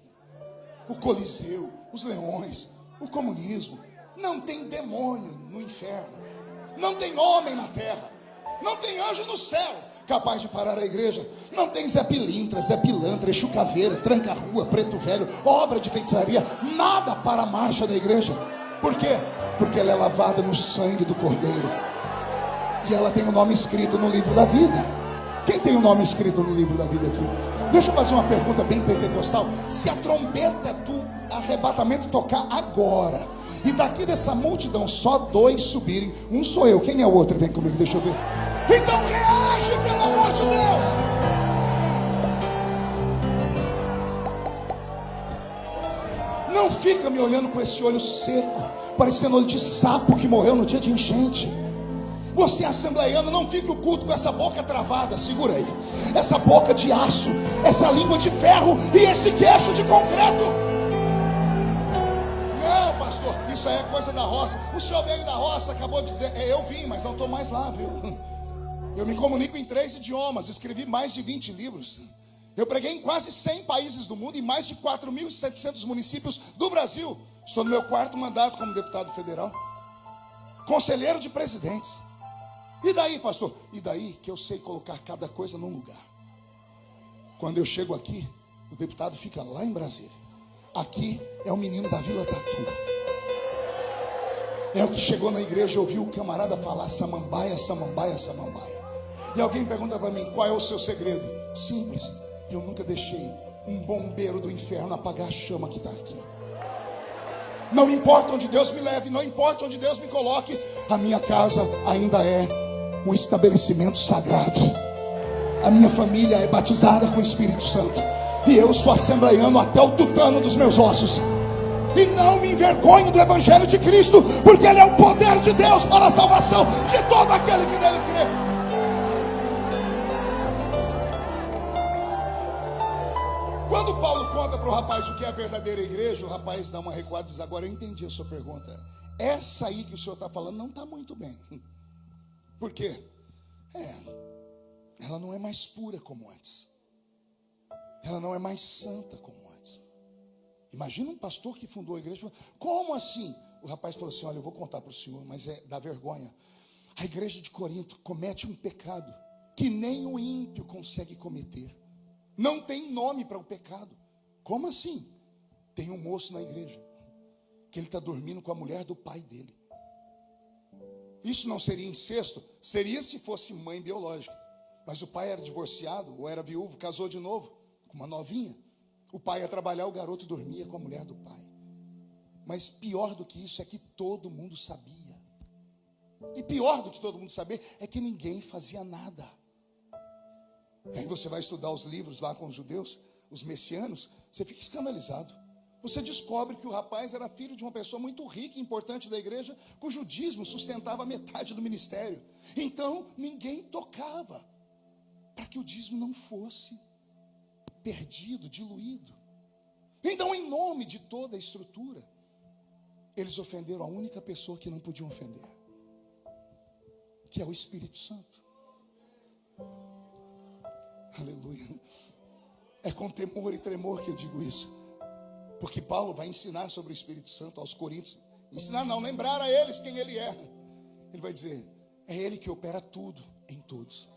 O Coliseu, os leões, o comunismo. Não tem demônio no inferno. Não tem homem na terra. Não tem anjo no céu capaz de parar a igreja. Não tem Zé Pilintra, Zé Pilantra, Exu Caveira, Tranca-Rua, Preto Velho, obra de feitiçaria. Nada para a marcha da igreja. Por quê? Porque ela é lavada no sangue do Cordeiro. E ela tem o nome escrito no livro da vida. Quem tem o nome escrito no livro da vida aqui? Deixa eu fazer uma pergunta bem pentecostal. Se a trombeta do arrebatamento tocar agora, e daqui dessa multidão só 2 subirem, um sou eu, quem é o outro? Vem comigo, deixa eu ver. Então reage, pelo amor de Deus. Não fica me olhando com esse olho seco, parecendo olho de sapo que morreu no dia de enchente. Você assembleiano, não fique o culto com essa boca travada. Segura aí, essa boca de aço, essa língua de ferro e esse queixo de concreto. Não, pastor, isso aí é coisa da roça. O senhor veio da roça, acabou de dizer. Eu vim, mas não estou mais lá, viu? Eu me comunico em 3 idiomas, escrevi mais de 20 livros. Eu preguei em quase 100 países do mundo, em mais de 4.700 municípios do Brasil. Estou no meu 4º mandato como deputado federal, conselheiro de presidentes. E daí, pastor? E daí que eu sei colocar cada coisa num lugar. Quando eu chego aqui, o deputado fica lá em Brasília. Aqui é o menino da Vila Tatu. É o que chegou na igreja e ouviu o camarada falar samambaia, samambaia, samambaia. E alguém pergunta para mim, qual é o seu segredo? Simples, eu nunca deixei um bombeiro do inferno apagar a chama que está aqui. Não importa onde Deus me leve, não importa onde Deus me coloque, a minha casa ainda é um estabelecimento sagrado. A minha família é batizada com o Espírito Santo. E eu sou assembleiano até o tutano dos meus ossos. E não me envergonho do Evangelho de Cristo, porque ele é o poder de Deus para a salvação de todo aquele que nele crê. Quando Paulo conta para o rapaz o que é a verdadeira igreja, o rapaz dá uma recuada e diz, agora eu entendi a sua pergunta. Essa aí que o senhor está falando não está muito bem. Por quê? Ela não é mais pura como antes. Ela não é mais santa como antes. Imagina um pastor que fundou a igreja falando, como assim? O rapaz falou assim, olha, eu vou contar para o senhor, mas é da vergonha. A igreja de Corinto comete um pecado que nem o ímpio consegue cometer. Não tem nome para o pecado. Como assim? Tem um moço na igreja que ele está dormindo com a mulher do pai dele. Isso não seria incesto? Seria se fosse mãe biológica. Mas o pai era divorciado ou era viúvo, casou de novo com uma novinha. O pai ia trabalhar, o garoto dormia com a mulher do pai. Mas pior do que isso é que todo mundo sabia. E pior do que todo mundo saber é que ninguém fazia nada. Aí você vai estudar os livros lá com os judeus, os messianos, você fica escandalizado. Você descobre que o rapaz era filho de uma pessoa muito rica e importante da igreja, cujo dízimo sustentava metade do ministério. Então ninguém tocava para que o dízimo não fosse perdido, diluído. Então, em nome de toda a estrutura, eles ofenderam a única pessoa que não podiam ofender, que é o Espírito Santo. Aleluia. É com temor e tremor que eu digo isso, porque Paulo vai ensinar sobre o Espírito Santo aos Coríntios. Ensinar não, lembrar a eles quem ele é. Ele vai dizer, é ele que opera tudo em todos.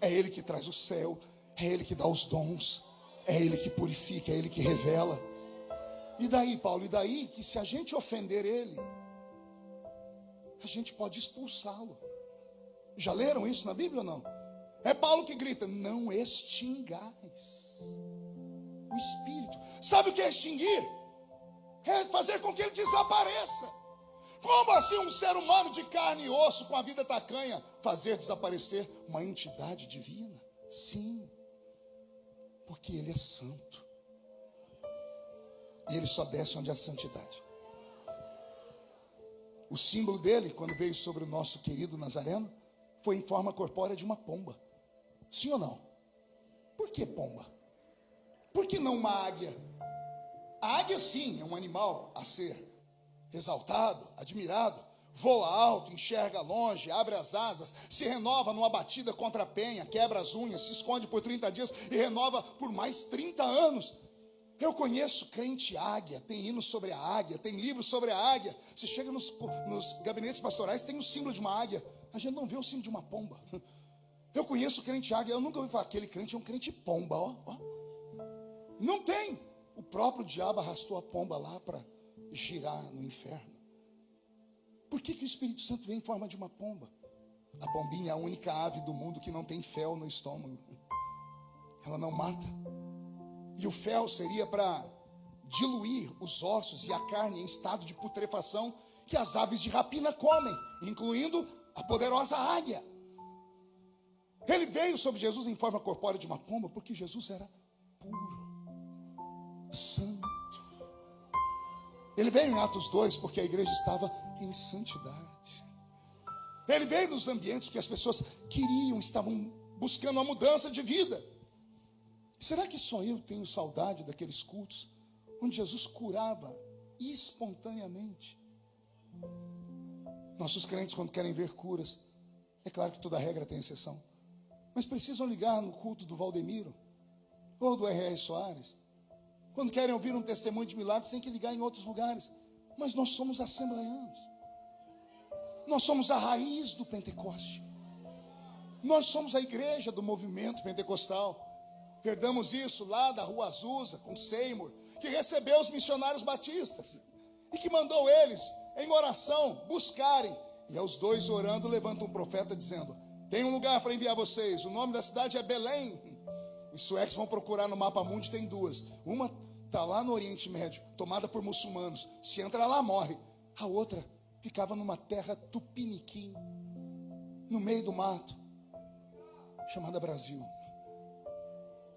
É ele que traz o céu, é ele que dá os dons, é ele que purifica, é ele que revela. E daí, Paulo? E daí que se a gente ofender ele, a gente pode expulsá-lo. Já leram isso na Bíblia ou não? É Paulo que grita: não extingais o espírito. Sabe o que é extinguir? É fazer com que ele desapareça. Como assim um ser humano de carne e osso, com a vida tacanha, fazer desaparecer uma entidade divina? Sim, porque ele é santo. E ele só desce onde há santidade. O símbolo dele, quando veio sobre o nosso querido Nazareno, foi em forma corpórea de uma pomba. Sim ou não? Por que pomba? Por que não uma águia? A águia, sim, é um animal a ser exaltado, admirado. Voa alto, enxerga longe, abre as asas, se renova numa batida contra a penha, quebra as unhas, se esconde por 30 dias e renova por mais 30 anos. Eu conheço crente águia, tem hinos sobre a águia, tem livros sobre a águia. Você chega nos gabinetes pastorais, tem o símbolo de uma águia. A gente não vê o símbolo de uma pomba. Eu conheço crente águia, eu nunca ouvi falar, aquele crente é um crente pomba, ó. Não tem. O próprio diabo arrastou a pomba lá para girar no inferno. Por que o Espírito Santo vem em forma de uma pomba? A pombinha é a única ave do mundo que não tem fel no estômago. Ela não mata. E o fel seria para diluir os ossos e a carne em estado de putrefação que as aves de rapina comem, incluindo a poderosa águia. Ele veio sobre Jesus em forma corpórea de uma pomba porque Jesus era puro, santo. Ele veio em Atos 2 porque a igreja estava em santidade. Ele veio nos ambientes que as pessoas estavam buscando uma mudança de vida. Será que só eu tenho saudade daqueles cultos onde Jesus curava espontaneamente? Nossos crentes, quando querem ver curas, é claro que toda regra tem exceção, mas precisam ligar no culto do Valdemiro ou do R.R. Soares. Quando querem ouvir um testemunho de milagres, tem que ligar em outros lugares. Mas nós somos assembleianos. Nós somos a raiz do Pentecoste. Nós somos a igreja do movimento pentecostal. Herdamos isso lá da Rua Azusa, com Seymour, que recebeu os missionários batistas e que mandou eles, em oração, buscarem. E aos dois orando, levanta um profeta dizendo: tem um lugar para enviar vocês. O nome da cidade é Belém. Os suecos vão procurar no mapa mundi, tem duas. Uma está lá no Oriente Médio, tomada por muçulmanos. Se entra lá, morre. A outra ficava numa terra tupiniquim, no meio do mato, chamada Brasil.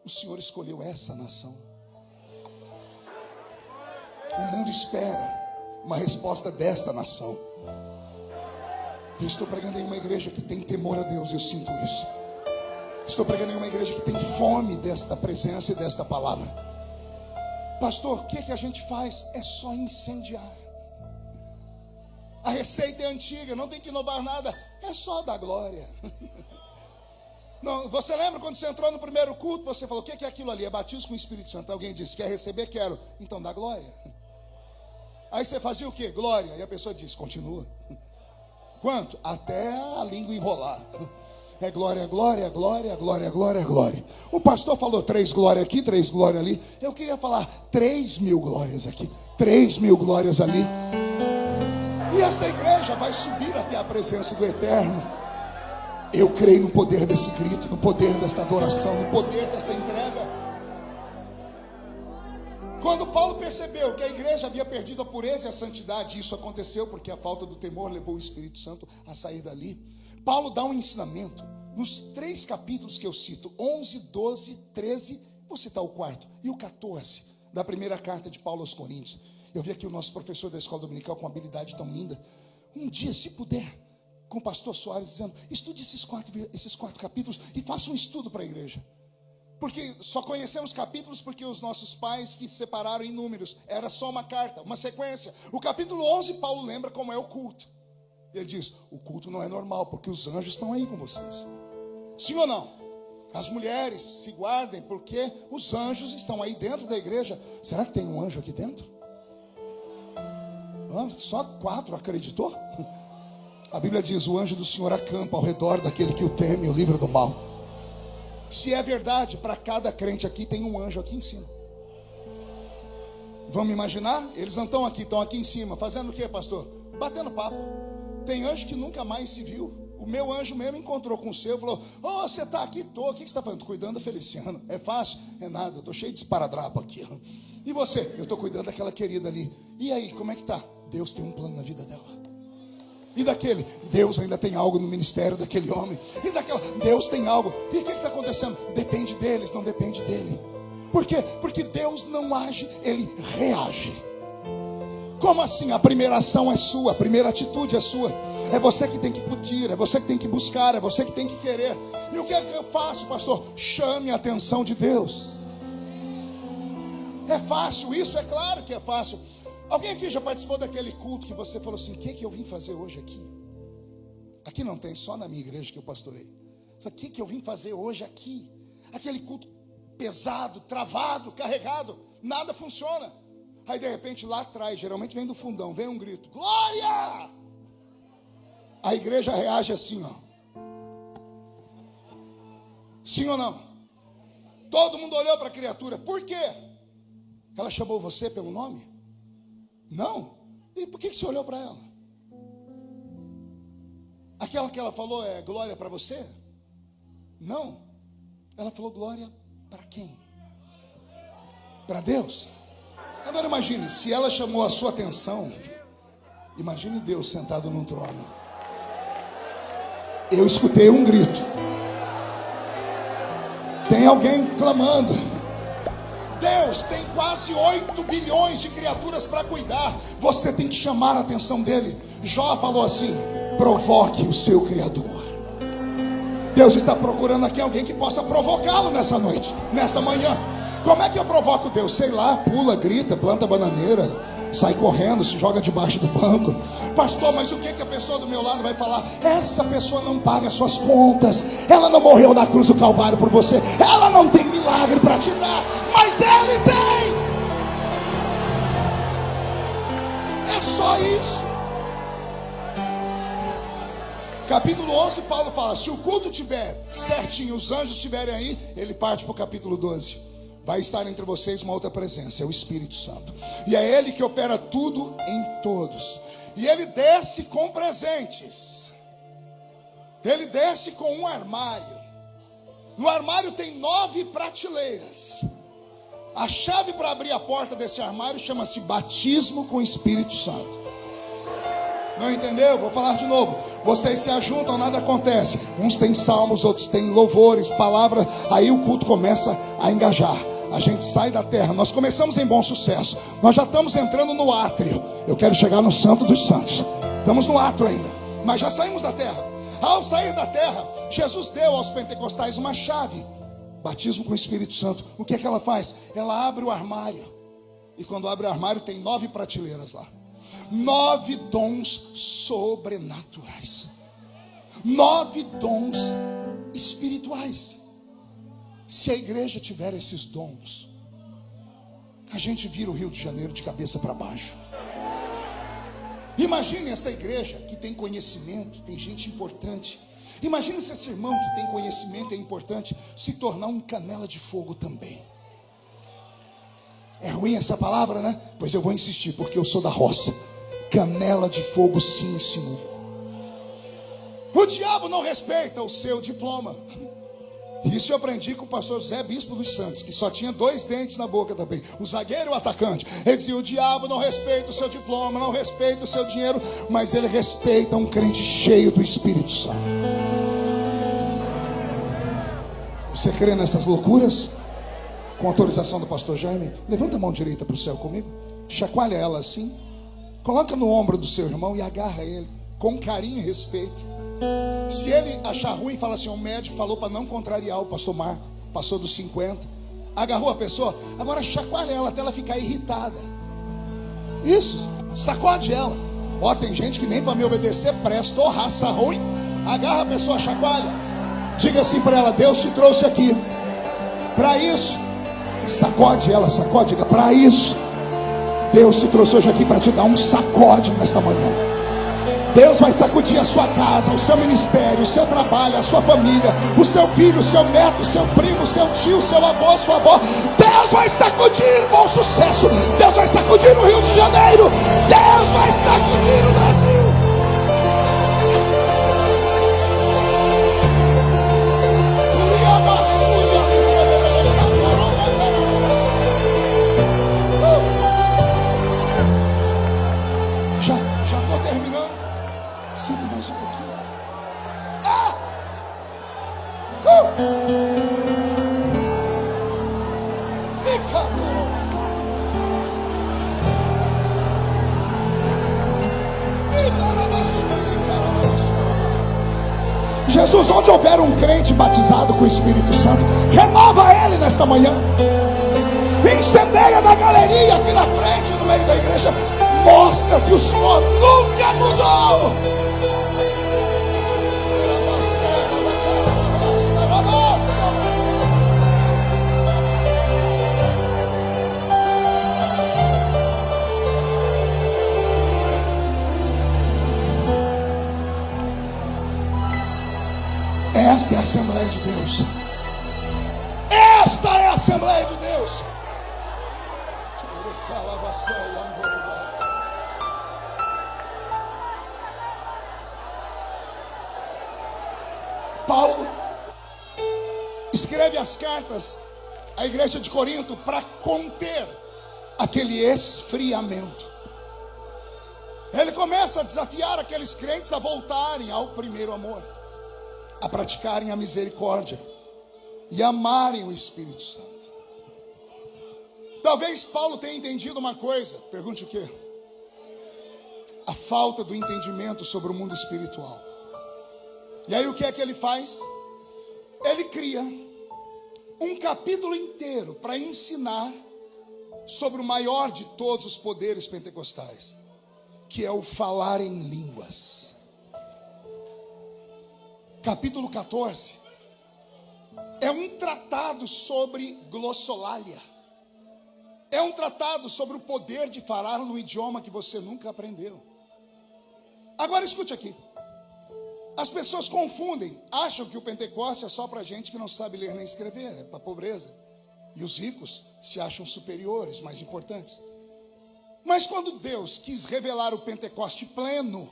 O Senhor escolheu essa nação. O mundo espera uma resposta desta nação. Eu estou pregando em uma igreja que tem temor a Deus, eu sinto isso. Estou pregando em uma igreja que tem fome desta presença e desta palavra. Pastor, o que a gente faz? É só incendiar. A receita é antiga, não tem que inovar nada, é só dar glória. Não, você lembra quando você entrou no primeiro culto, você falou: o que é aquilo ali? É batismo com o Espírito Santo. Alguém disse: quer receber? Quero. Então dá glória. Aí você fazia o quê? Glória. E a pessoa diz: continua. Quanto? Até a língua enrolar. É glória, glória, glória, glória, glória, glória. O pastor falou 3 glórias aqui, 3 glórias ali. Eu queria falar 3.000 glórias aqui, 3.000 glórias ali. E esta igreja vai subir até a presença do Eterno. Eu creio no poder desse grito, no poder desta adoração, no poder desta entrega. Quando Paulo percebeu que a igreja havia perdido a pureza e a santidade, isso aconteceu porque a falta do temor levou o Espírito Santo a sair dali. Paulo dá um ensinamento nos 3 capítulos que eu cito, 11, 12, 13, vou citar o 4 e o 14 da primeira carta de Paulo aos Coríntios. Eu vi aqui o nosso professor da escola dominical com uma habilidade tão linda. Um dia, se puder, com o pastor Soares, dizendo: estude esses quatro capítulos e faça um estudo para a igreja. Porque só conhecemos capítulos porque os nossos pais que separaram em números, era só uma carta, uma sequência. O capítulo 11, Paulo lembra como é o culto. Ele diz: o culto não é normal, porque os anjos estão aí com vocês. Sim ou não? As mulheres se guardem, porque os anjos estão aí dentro da igreja. Será que tem um anjo aqui dentro? Só 4 acreditou? A Bíblia diz: o anjo do Senhor acampa ao redor daquele que o teme e o livra do mal. Se é verdade, para cada crente aqui tem um anjo aqui em cima. Vamos imaginar? Eles não estão aqui em cima. Fazendo o que, pastor? Batendo papo. Tem anjo que nunca mais se viu. O meu anjo mesmo encontrou com o seu, falou: "Oh, você está aqui? Tô. O que você está fazendo?" "Tô cuidando da Feliciana." "É fácil?" "É nada, eu estou cheio de esparadrapo aqui." "E você?" "Eu estou cuidando daquela querida ali." "E aí, como é que tá?" "Deus tem um plano na vida dela." "E daquele?" "Deus ainda tem algo no ministério daquele homem." "E daquela?" "Deus tem algo." "E o que está acontecendo?" "Depende deles, não depende dele." Por quê? Porque Deus não age, Ele reage. Como assim? A primeira ação é sua, a primeira atitude é sua. É você que tem que pedir, é você que tem que buscar, é você que tem que querer. E o que é que eu faço, pastor? Chame a atenção de Deus. É fácil, isso é claro que é fácil. Alguém aqui já participou daquele culto que você falou assim: "O que eu vim fazer hoje aqui?" Aqui não tem, só na minha igreja que eu pastorei. O que eu vim fazer hoje aqui? Aquele culto pesado, travado, carregado, nada funciona. Aí de repente lá atrás, geralmente vem do fundão, vem um grito: "Glória!" A igreja reage assim, ó. Sim ou não? Todo mundo olhou para a criatura. Por quê? Ela chamou você pelo nome? Não. E por que você olhou para ela? Aquela que ela falou é glória para você? Não. Ela falou glória para quem? Para Deus. Agora imagine, se ela chamou a sua atenção, imagine Deus sentado num trono. Eu escutei um grito. Tem alguém clamando. Deus tem quase 8 bilhões de criaturas para cuidar. Você tem que chamar a atenção dele. Jó falou assim: provoque o seu Criador. Deus está procurando aqui alguém que possa provocá-lo nessa noite, nesta manhã. Como é que eu provoco Deus? Sei lá, pula, grita, planta bananeira, sai correndo, se joga debaixo do banco. Pastor, mas o que a pessoa do meu lado vai falar? Essa pessoa não paga suas contas, ela não morreu na cruz do Calvário por você, ela não tem milagre para te dar, mas ele tem. É só isso. Capítulo 11, Paulo fala: se o culto tiver certinho, os anjos estiverem aí, ele parte para o capítulo 12. Vai estar entre vocês uma outra presença, é o Espírito Santo. E é Ele que opera tudo em todos. E Ele desce com presentes. Ele desce com um armário. No armário tem 9 prateleiras. A chave para abrir a porta desse armário chama-se batismo com o Espírito Santo. Não entendeu? Vou falar de novo. Vocês se ajuntam, nada acontece. Uns têm salmos, outros têm louvores, palavras. Aí o culto começa a engajar. A gente sai da terra. Nós começamos em bom sucesso. Nós já estamos entrando no átrio. Eu quero chegar no Santo dos Santos. Estamos no átrio ainda, mas já saímos da terra. Ao sair da terra, Jesus deu aos pentecostais uma chave: batismo com o Espírito Santo. O que é que ela faz? Ela abre o armário. E quando abre o armário tem 9 prateleiras lá. 9 dons sobrenaturais. 9 dons espirituais. Se a igreja tiver esses dons, a gente vira o Rio de Janeiro de cabeça para baixo. Imagine esta igreja que tem conhecimento, tem gente importante. Imagine se esse irmão que tem conhecimento e é importante se tornar um canela de fogo também. É ruim essa palavra, né? Pois eu vou insistir, porque eu sou da roça. Canela de fogo, sim, Senhor. O diabo não respeita o seu diploma. Isso eu aprendi com o pastor José Bispo dos Santos, que só tinha 2 dentes na boca também, o zagueiro e o atacante. Ele dizia: o diabo não respeita o seu diploma, não respeita o seu dinheiro, mas ele respeita um crente cheio do Espírito Santo. Você crê nessas loucuras? Com autorização do pastor Jaime, levanta a mão direita para o céu comigo, chacoalha ela assim, coloca no ombro do seu irmão e agarra ele com carinho e respeito. Se ele achar ruim, fala assim: o médico falou para não contrariar o pastor Marco, passou dos 50. Agarrou a pessoa, agora chacoalha ela até ela ficar irritada. Isso, sacode ela. Ó, tem gente que nem para me obedecer presta, ó, raça ruim. Agarra a pessoa, chacoalha. Diga assim para ela: Deus te trouxe aqui para isso. Sacode ela, sacode, diga: para isso Deus te trouxe hoje aqui para te dar um sacode nesta manhã. Deus vai sacudir a sua casa, o seu ministério, o seu trabalho, a sua família, o seu filho, o seu neto, o seu primo, o seu tio, o seu avô, a sua avó. Deus vai sacudir bom sucesso. Deus vai sacudir no Rio de Janeiro. Deus vai sacudir o Brasil. mais um pouquinho. Jesus, onde houver um crente batizado com o Espírito Santo, renova ele nesta manhã. Incendeia na galeria aqui na frente, no meio da igreja. Mostra que o Senhor nunca mudou. Esta é a Assembleia de Deus. Esta é a Assembleia de Deus. Paulo escreve as cartas à igreja de Corinto para conter aquele esfriamento. Ele começa a desafiar aqueles crentes a voltarem ao primeiro amor, a praticarem a misericórdia e amarem o Espírito Santo. Talvez Paulo tenha entendido uma coisa. Pergunte o quê? A falta do entendimento sobre o mundo espiritual. E aí o que é que ele faz? Ele cria um capítulo inteiro para ensinar sobre o maior de todos os poderes pentecostais, que é o falar em línguas. Capítulo 14 é um tratado sobre glossolalia. É um tratado sobre o poder de falar num idioma que você nunca aprendeu. Agora escute aqui. As pessoas confundem, acham que o Pentecoste é só para gente que não sabe ler nem escrever, é para a pobreza. E os ricos se acham superiores, mais importantes. Mas quando Deus quis revelar o Pentecoste pleno,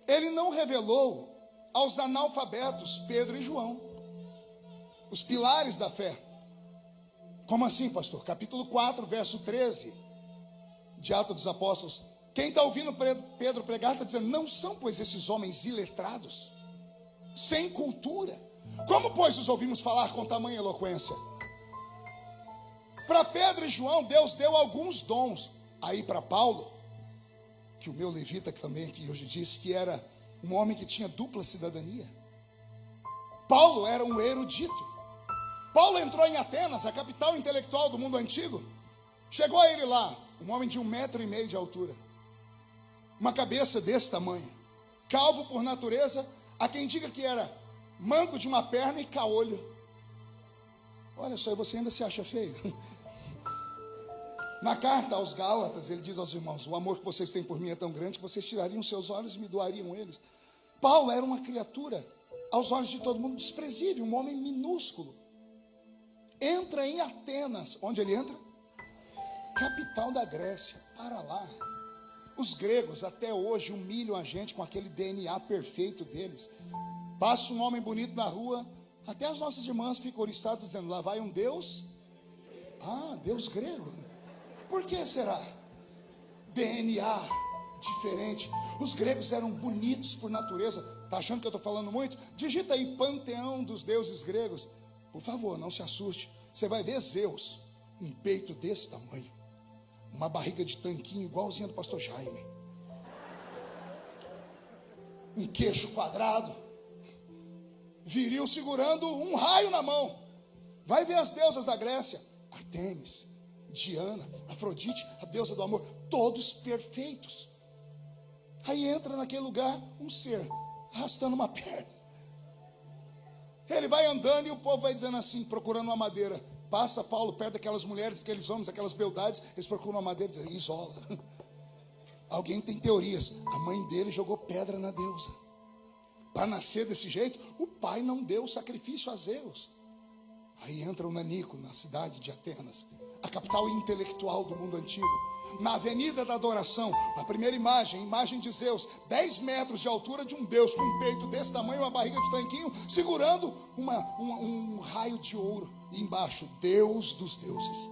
Ele não revelou aos analfabetos Pedro e João, os pilares da fé. Como assim, pastor? Capítulo 4, verso 13 de Atos dos Apóstolos. Quem está ouvindo Pedro pregar está dizendo: não são, pois, esses homens iletrados, sem cultura? Como, pois, os ouvimos falar com tamanha eloquência? Para Pedro e João, Deus deu alguns dons. Aí para Paulo, que o meu levita também aqui hoje disse que era um homem que tinha dupla cidadania. Paulo era um erudito. Paulo entrou em Atenas, a capital intelectual do mundo antigo. Chegou a ele lá, um homem de 1,5 metro de altura, uma cabeça desse tamanho, calvo por natureza. Há quem diga que era manco de uma perna e caolho. Olha só, você ainda se acha feio. Na carta aos Gálatas, ele diz aos irmãos: o amor que vocês têm por mim é tão grande que vocês tirariam seus olhos e me doariam eles. Paulo era uma criatura, aos olhos de todo mundo, desprezível, um homem minúsculo. Entra em Atenas. Onde ele entra? Capital da Grécia. Para lá. Os gregos até hoje humilham a gente com aquele DNA perfeito deles. Passa um homem bonito na rua, até as nossas irmãs ficam oriçadas dizendo: lá vai um Deus. Ah, Deus grego. Por que será? DNA diferente. Os gregos eram bonitos por natureza. Está achando que eu estou falando muito? Digita aí panteão dos deuses gregos. Por favor, não se assuste. Você vai ver Zeus, um peito desse tamanho, uma barriga de tanquinho igualzinha do pastor Jaime, um queixo quadrado, viril segurando um raio na mão. Vai ver as deusas da Grécia: Artemis, Diana, Afrodite, a deusa do amor, todos perfeitos. Aí entra naquele lugar um ser arrastando uma perna. Ele vai andando e o povo vai dizendo assim, procurando uma madeira. Passa Paulo perto daquelas mulheres, aqueles homens, aquelas beldades. Eles procuram uma madeira e dizem: isola. Alguém tem teorias. A mãe dele jogou pedra na deusa. Para nascer desse jeito, o pai não deu sacrifício a Zeus. Aí entra o Nanico na cidade de Atenas, a capital intelectual do mundo antigo. Na avenida da adoração, a primeira imagem de Zeus, 10 metros de altura, de um Deus com um peito desse tamanho, uma barriga de tanquinho, segurando um raio de ouro. E embaixo, Deus dos deuses.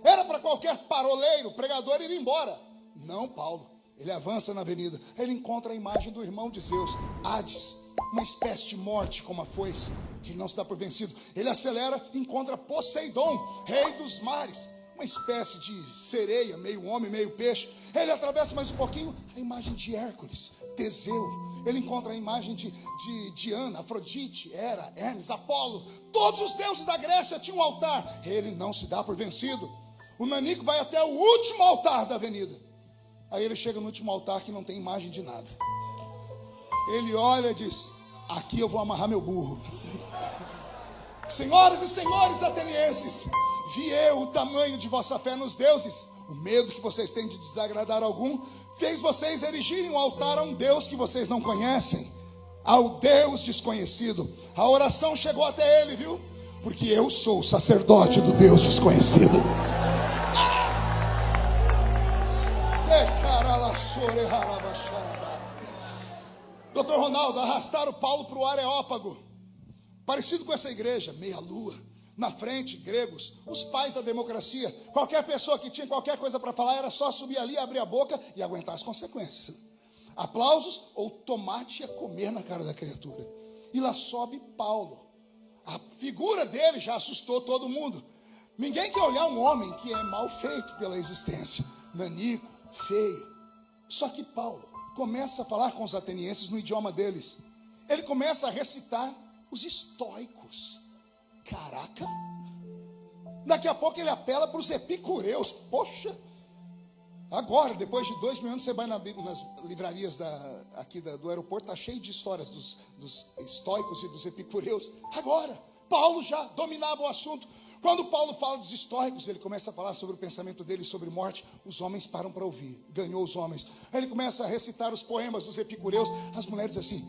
Era para qualquer paroleiro, pregador ir embora. Não, Paulo. Ele avança na avenida, ele encontra a imagem do irmão de Zeus, Hades, uma espécie de morte como a foice, que ele não se dá por vencido. Ele acelera e encontra Poseidon, rei dos mares, uma espécie de sereia, meio homem, meio peixe. Ele atravessa mais um pouquinho, a imagem de Hércules, Teseu. Ele encontra a imagem de Diana, Afrodite, Hera, Hermes, Apolo. Todos os deuses da Grécia tinham um altar. Ele não se dá por vencido. O nanico vai até o último altar da avenida. Aí ele chega no último altar que não tem imagem de nada. Ele olha e diz: aqui eu vou amarrar meu burro. Senhoras e senhores atenienses, vi eu o tamanho de vossa fé nos deuses. O medo que vocês têm de desagradar algum fez vocês erigirem um altar a um Deus que vocês não conhecem, ao Deus desconhecido. A oração chegou até ele, viu? Porque eu sou o sacerdote do Deus desconhecido. Dr. Ronaldo, arrastaram Paulo para o Areópago, parecido com essa igreja, meia lua, na frente, gregos, os pais da democracia. Qualquer pessoa que tinha qualquer coisa para falar, era só subir ali, abrir a boca e aguentar as consequências. Aplausos ou tomate a comer na cara da criatura. E lá sobe Paulo. A figura dele já assustou todo mundo. Ninguém quer olhar um homem que é mal feito pela existência, nanico, feio. Só que Paulo começa a falar com os atenienses no idioma deles. Ele começa a recitar os estoicos. Caraca! Daqui a pouco ele apela para os epicureus. Poxa! Agora, depois de 2 mil anos, você vai nas livrarias aqui do aeroporto, está cheio de histórias dos estoicos e dos epicureus. Agora, Paulo já dominava o assunto. Quando Paulo fala dos estoicos, ele começa a falar sobre o pensamento dele sobre morte. Os homens param para ouvir. Ganhou os homens. Aí ele começa a recitar os poemas dos epicureus. As mulheres assim: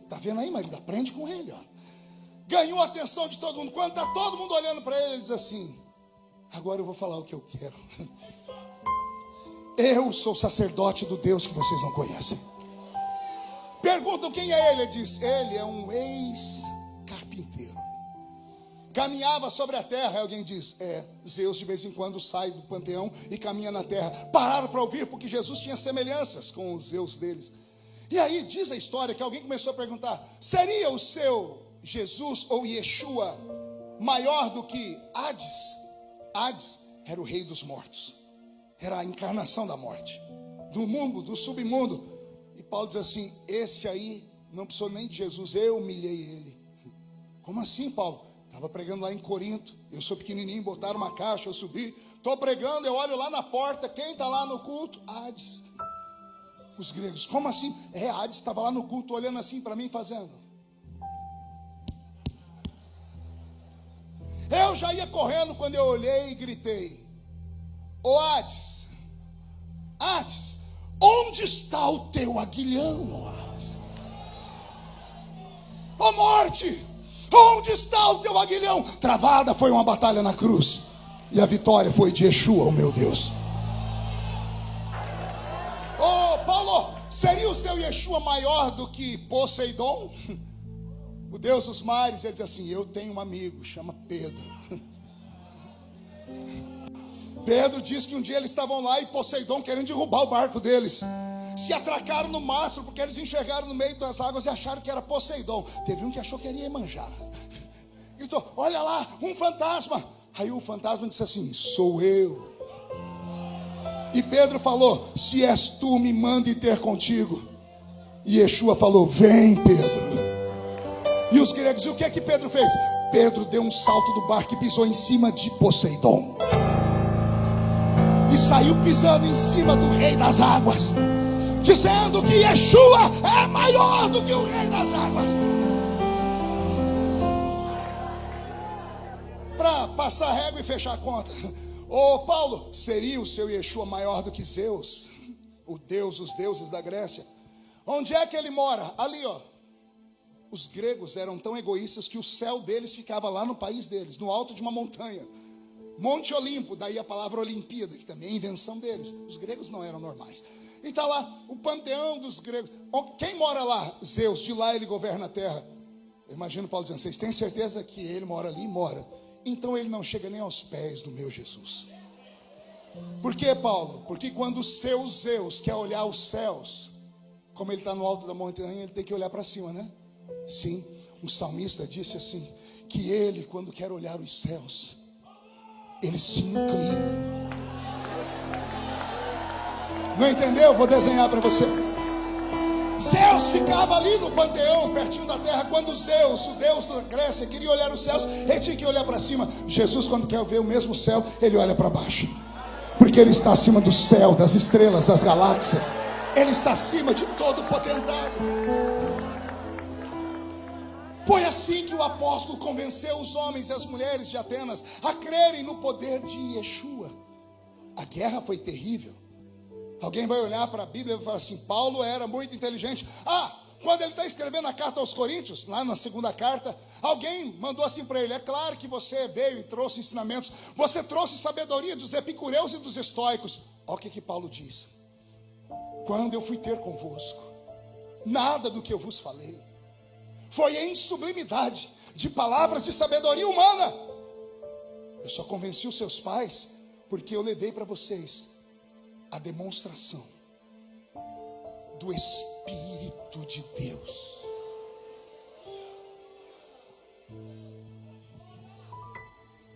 tá vendo aí, marido? Aprende com ele, ó. Ganhou a atenção de todo mundo. Quando está todo mundo olhando para ele, ele diz assim: agora eu vou falar o que eu quero. Eu sou sacerdote do Deus que vocês não conhecem. Perguntam quem é ele. Ele diz: ele é um ex-carpinteiro. Caminhava sobre a terra. Alguém diz: Zeus de vez em quando sai do panteão e caminha na terra. Pararam para ouvir porque Jesus tinha semelhanças com os Zeus deles. E aí diz a história que alguém começou a perguntar: seria o seu Jesus ou Yeshua maior do que Hades? Hades era o rei dos mortos, era a encarnação da morte, do mundo, do submundo. E Paulo diz assim: esse aí não precisou nem de Jesus, eu humilhei ele. Como assim, Paulo? Estava pregando lá em Corinto, eu sou pequenininho, botaram uma caixa, eu subi, estou pregando, eu olho lá na porta, quem está lá no culto? Hades. Os gregos: como assim? Hades estava lá no culto, olhando assim para mim, fazendo. Eu já ia correndo quando eu olhei e gritei: ô Hades, Hades, onde está o teu aguilhão, ó Hades? Ó morte, onde está o teu aguilhão? Travada foi uma batalha na cruz, e a vitória foi de Yeshua, o meu Deus. Ô Paulo, seria o seu Yeshua maior do que Poseidon, o Deus dos mares? Ele diz assim: eu tenho um amigo, chama Pedro. Pedro diz que um dia eles estavam lá e Poseidon querendo derrubar o barco deles. Se atracaram no mastro porque eles enxergaram no meio das águas e acharam que era Poseidon. Teve um que achou que era Iemanjá. Gritou: olha lá, um fantasma. Aí o fantasma disse assim: sou eu. E Pedro falou: se és tu, me mande ter contigo. E Yeshua falou: vem, Pedro. E os gregos: e o que é que Pedro fez? Pedro deu um salto do barco e pisou em cima de Poseidon. E saiu pisando em cima do rei das águas, dizendo que Yeshua é maior do que o rei das águas. Para passar a régua e fechar a conta: ô Paulo, seria o seu Yeshua maior do que Zeus, o Deus dos deuses da Grécia? Onde é que ele mora? Ali, ó. Os gregos eram tão egoístas que o céu deles ficava lá no país deles, no alto de uma montanha, Monte Olimpo. Daí a palavra Olimpíada, que também é invenção deles. Os gregos não eram normais. E está lá o panteão dos gregos. Quem mora lá? Zeus. De lá ele governa a terra. Eu imagino Paulo dizendo: vocês têm certeza que ele mora ali? Mora. Então ele não chega nem aos pés do meu Jesus. Por quê, Paulo? Porque quando o seu Zeus quer olhar os céus, como ele está no alto da montanha, ele tem que olhar para cima, né? Sim, um salmista disse assim, que ele, quando quer olhar os céus, ele se inclina. Não entendeu? Vou desenhar para você. Zeus ficava ali no panteão, pertinho da terra. Quando Zeus, o deus da Grécia, queria olhar os céus, ele tinha que olhar para cima. Jesus, quando quer ver o mesmo céu, ele olha para baixo, porque ele está acima do céu, das estrelas, das galáxias. Ele está acima de todo o potentário. Foi assim que o apóstolo convenceu os homens e as mulheres de Atenas a crerem no poder de Yeshua. A guerra foi terrível. Alguém vai olhar para a Bíblia e vai falar assim, Paulo era muito inteligente. Quando ele está escrevendo a carta aos Coríntios, lá na segunda carta, alguém mandou assim para ele, é claro que você veio e trouxe ensinamentos, você trouxe sabedoria dos epicureus e dos estoicos. Olha o que Paulo diz. Quando eu fui ter convosco, nada do que eu vos falei foi em sublimidade de palavras de sabedoria humana. Eu só convenci os seus pais porque eu levei para vocês a demonstração do Espírito de Deus.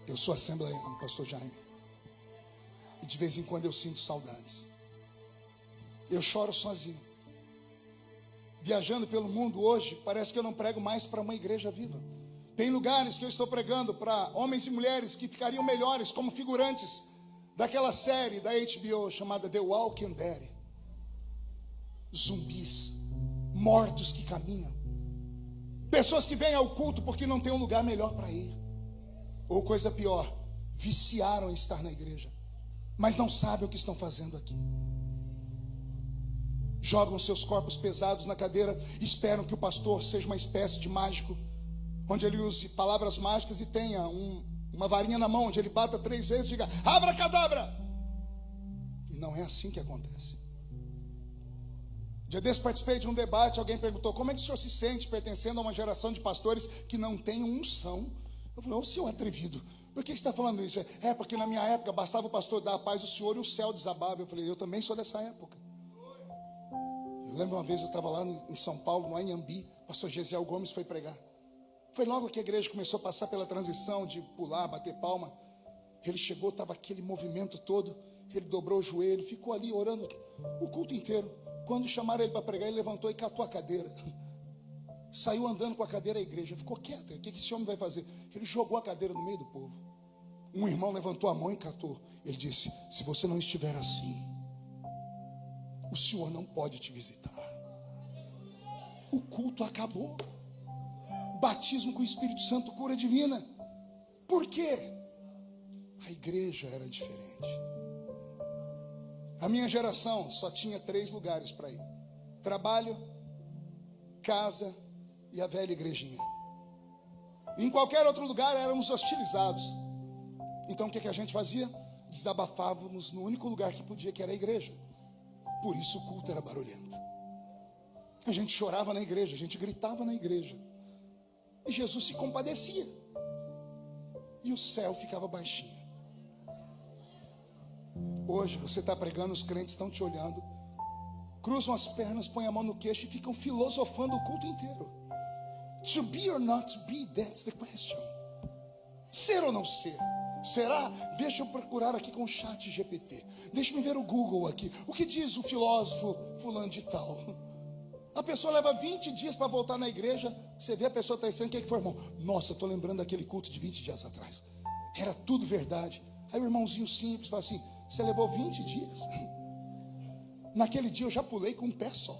Eu sou assembleano, pastor Jaime, e de vez em quando eu sinto saudades. Eu choro sozinho. Viajando pelo mundo hoje, parece que eu não prego mais para uma igreja viva. Tem lugares que eu estou pregando para homens e mulheres que ficariam melhores como figurantes daquela série da HBO chamada The Walking Dead. Zumbis, mortos que caminham, pessoas que vêm ao culto porque não tem um lugar melhor para ir, ou coisa pior, viciaram em estar na igreja, mas não sabem o que estão fazendo aqui. Jogam seus corpos pesados na cadeira, esperam que o pastor seja uma espécie de mágico, onde ele use palavras mágicas e tenha uma varinha na mão, onde ele bata 3 vezes e diga, abracadabra. E não é assim que acontece. Dia desse participei de um debate, alguém perguntou, como é que o senhor se sente pertencendo a uma geração de pastores que não tem unção? Eu falei, ô senhor atrevido, por que você está falando isso? É porque na minha época bastava o pastor dar a paz do senhor e o céu desabava. Eu falei, eu também sou dessa época. Eu lembro uma vez eu estava lá em São Paulo, no Anhembi, o pastor Gesiel Gomes foi pregar. Foi logo que a igreja começou a passar pela transição de pular, bater palma. Ele chegou, estava aquele movimento todo, ele dobrou o joelho, ficou ali orando o culto inteiro. Quando chamaram ele para pregar, ele levantou e catou a cadeira. Saiu andando com a cadeira à igreja, ficou quieto. O que esse homem vai fazer? Ele jogou a cadeira no meio do povo. Um irmão levantou a mão e catou. Ele disse, se você não estiver assim, o Senhor não pode te visitar. O culto acabou. Batismo com o Espírito Santo, cura divina. Por quê? A igreja era diferente. A minha geração só tinha 3 lugares para ir: trabalho, casa e a velha igrejinha. Em qualquer outro lugar éramos hostilizados. Então o que a gente fazia? Desabafávamos no único lugar que podia, que era a igreja. Por isso o culto era barulhento. A gente chorava na igreja, a gente gritava na igreja. E Jesus se compadecia. E o céu ficava baixinho. Hoje você está pregando, os crentes estão te olhando, cruzam as pernas, põem a mão no queixo e ficam filosofando o culto inteiro. To be or not to be, that's the question. Ser ou não ser? Será? Deixa eu procurar aqui com o chat GPT. Deixa eu ver o Google aqui. O que diz o filósofo fulano de tal? A pessoa leva 20 dias para voltar na igreja. Você vê a pessoa está estranha, o que é que foi, irmão? Nossa, estou lembrando daquele culto de 20 dias atrás. Era tudo verdade. Aí o irmãozinho simples fala assim, você levou 20 dias? Naquele dia eu já pulei com um pé só.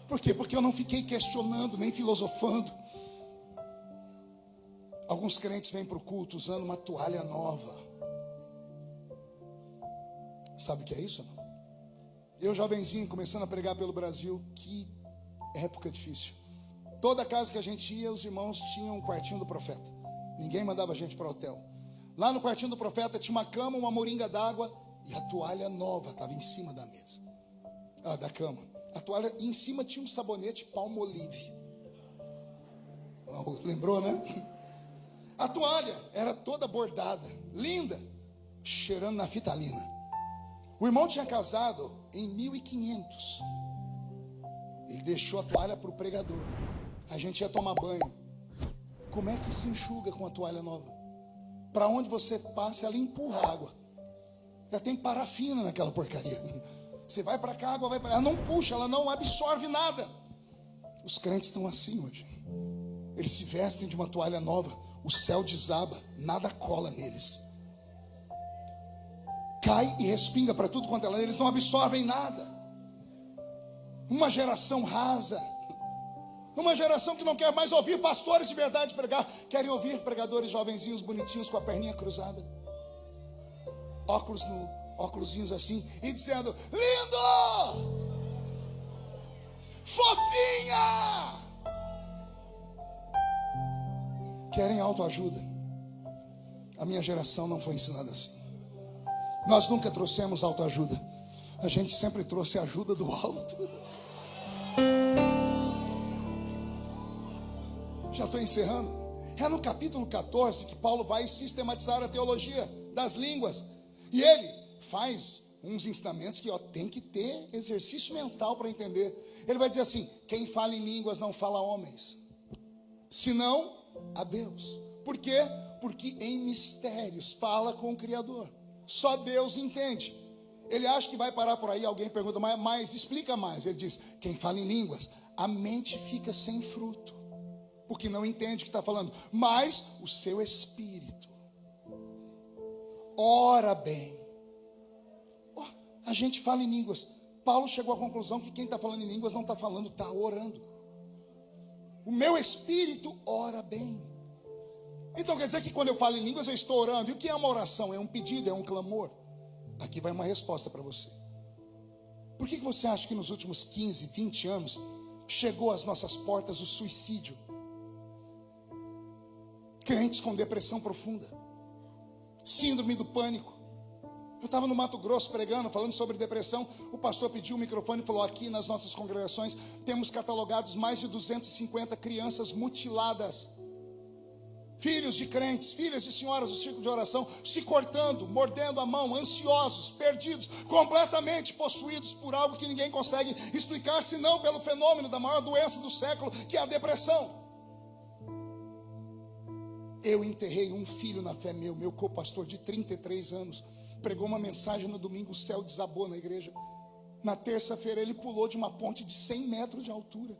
Por quê? Porque eu não fiquei questionando, nem filosofando. Alguns crentes vêm para o culto usando uma toalha nova. Sabe o que é isso, não? Eu, jovenzinho, começando a pregar pelo Brasil, que época difícil. Toda casa que a gente ia, os irmãos tinham um quartinho do profeta. Ninguém mandava a gente para o hotel. Lá no quartinho do profeta tinha uma cama, uma moringa d'água e a toalha nova estava em cima da mesa. Da cama. A toalha, e em cima tinha um sabonete Palmolive. Lembrou, né? A toalha era toda bordada, linda. cheirando naftalina. O irmão tinha casado em 1500. Ele deixou a toalha para o pregador. A gente ia tomar banho. Como é que se enxuga com a toalha nova? Para onde você passa, ela empurra a água. Já tem parafina naquela porcaria. Você vai para cá, a água vai para lá. Ela não puxa, ela não absorve nada. Os crentes estão assim hoje. Eles se vestem de uma toalha nova. O céu desaba, nada cola neles. Cai e respinga para tudo quanto é lado. Eles não absorvem nada. Uma geração rasa. Uma geração que não quer mais ouvir pastores de verdade pregar. Querem ouvir pregadores jovenzinhos, bonitinhos, com a perninha cruzada. Óculosinhos assim. E dizendo, lindo! Fofinha! Querem autoajuda. A minha geração não foi ensinada assim. Nós nunca trouxemos autoajuda. A gente sempre trouxe a ajuda do alto. Já estou encerrando. É no capítulo 14 que Paulo vai sistematizar a teologia das línguas. E ele faz uns ensinamentos que tem que ter exercício mental para entender. Ele vai dizer assim: quem fala em línguas não fala a homens, senão a Deus. Por quê? Porque em mistérios fala com o Criador. Só Deus entende. Ele acha que vai parar por aí. Alguém pergunta, mas explica mais. Ele diz: quem fala em línguas, a mente fica sem fruto, porque não entende o que está falando. Mas o seu espírito ora bem. A gente fala em línguas. Paulo chegou à conclusão que quem está falando em línguas não está falando, está orando. O meu espírito ora bem. Então quer dizer que quando eu falo em línguas eu estou orando. E o que é uma oração? É um pedido, é um clamor. Aqui vai uma resposta para você. Por que você acha que nos últimos 15, 20 anos chegou às nossas portas o suicídio? Crentes com depressão profunda, síndrome do pânico. Eu estava no Mato Grosso pregando, falando sobre depressão. O pastor pediu o microfone e falou: aqui nas nossas congregações temos catalogados mais de 250 crianças mutiladas, filhos de crentes, filhas de senhoras do círculo de oração, se cortando, mordendo a mão, ansiosos, perdidos, completamente possuídos por algo que ninguém consegue explicar, senão pelo fenômeno da maior doença do século, que é a depressão. Eu enterrei um filho na fé meu co-pastor de 33 anos, pregou uma mensagem no domingo, o céu desabou na igreja. Na terça-feira ele pulou de uma ponte de 100 metros de altura.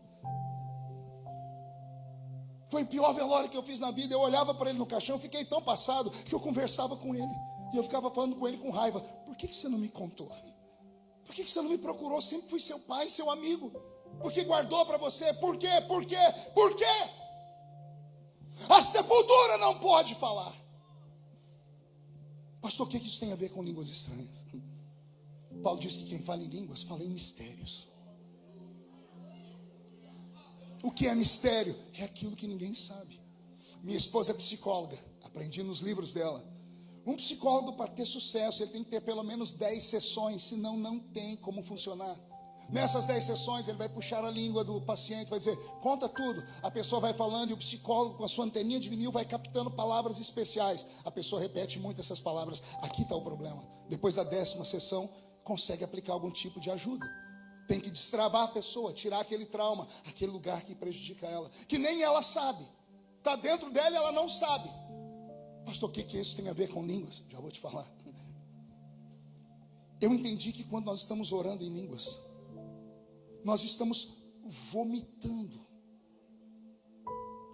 Foi o pior velório que eu fiz na vida. Eu olhava para ele no caixão, fiquei tão passado que eu conversava com ele. E eu ficava falando com ele com raiva. Por que você não me contou? Por que você não me procurou? Sempre fui seu pai, seu amigo. Por que guardou para você? Por quê? Por quê? Por quê? A sepultura não pode falar. Pastor, o que isso tem a ver com línguas estranhas? Paulo diz que quem fala em línguas, fala em mistérios. O que é mistério? É aquilo que ninguém sabe. Minha esposa é psicóloga, aprendi nos livros dela. Um psicólogo, para ter sucesso, ele tem que ter pelo menos 10 sessões, senão não tem como funcionar. Nessas 10 sessões, ele vai puxar a língua do paciente, vai dizer, conta tudo. A pessoa vai falando e o psicólogo, com a sua anteninha de vinil, vai captando palavras especiais. A pessoa repete muito essas palavras. Aqui está o problema. Depois da 10ª sessão, consegue aplicar algum tipo de ajuda. Tem que destravar a pessoa, tirar aquele trauma, aquele lugar que prejudica ela, que nem ela sabe. Está dentro dela e ela não sabe. Pastor, o que isso tem a ver com línguas? Já vou te falar. Eu entendi que quando nós estamos orando em línguas, nós estamos vomitando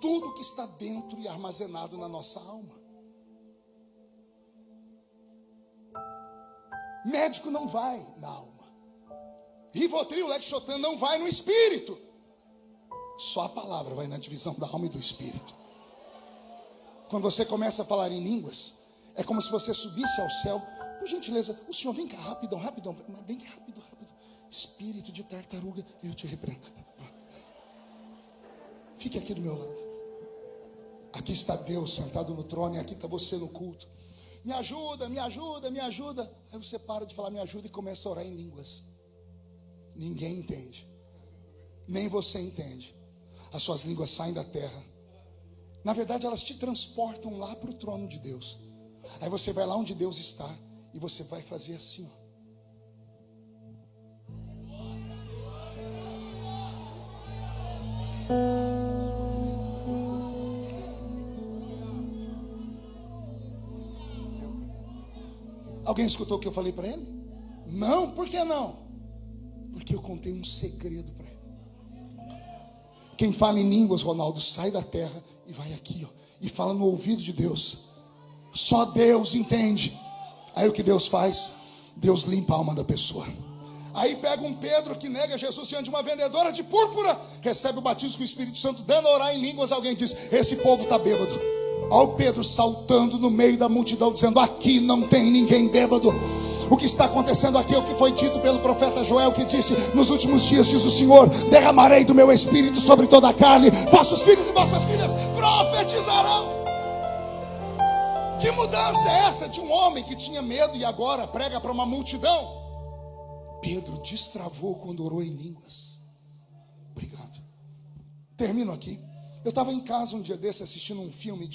tudo que está dentro e armazenado na nossa alma. Médico não vai na alma. Rivotril, Lexotan não vai no espírito. Só a palavra vai na divisão da alma e do espírito. Quando você começa a falar em línguas, é como se você subisse ao céu. Por gentileza, o senhor vem cá, rapidão, vem cá, rápido. Espírito de tartaruga, eu te repreendo. Fique aqui do meu lado. Aqui está Deus sentado no trono e aqui está você no culto. Me ajuda, me ajuda, me ajuda. Aí você para de falar me ajuda e começa a orar em línguas. Ninguém entende. Nem você entende. As suas línguas saem da terra. Na verdade, elas te transportam lá para o trono de Deus. Aí você vai lá onde Deus está e você vai fazer assim, ó. Alguém escutou o que eu falei para ele? Não, por que não? Porque eu contei um segredo para ele. Quem fala em línguas, Ronaldo, sai da terra e vai aqui, ó, e fala no ouvido de Deus. Só Deus entende. Aí o que Deus faz? Deus limpa a alma da pessoa. Aí pega um Pedro que nega Jesus diante de uma vendedora de púrpura, recebe o batismo com o Espírito Santo, dando a orar em línguas. Alguém diz: esse povo está bêbado. Olha o Pedro saltando no meio da multidão, dizendo: aqui não tem ninguém bêbado. O que está acontecendo aqui é o que foi dito pelo profeta Joel, que disse: nos últimos dias, diz o Senhor, derramarei do meu espírito sobre toda a carne, vossos filhos e vossas filhas profetizarão. Que mudança é essa de um homem que tinha medo e agora prega para uma multidão? Pedro destravou quando orou em línguas. Obrigado. Termino aqui. Eu estava em casa um dia desse assistindo um filme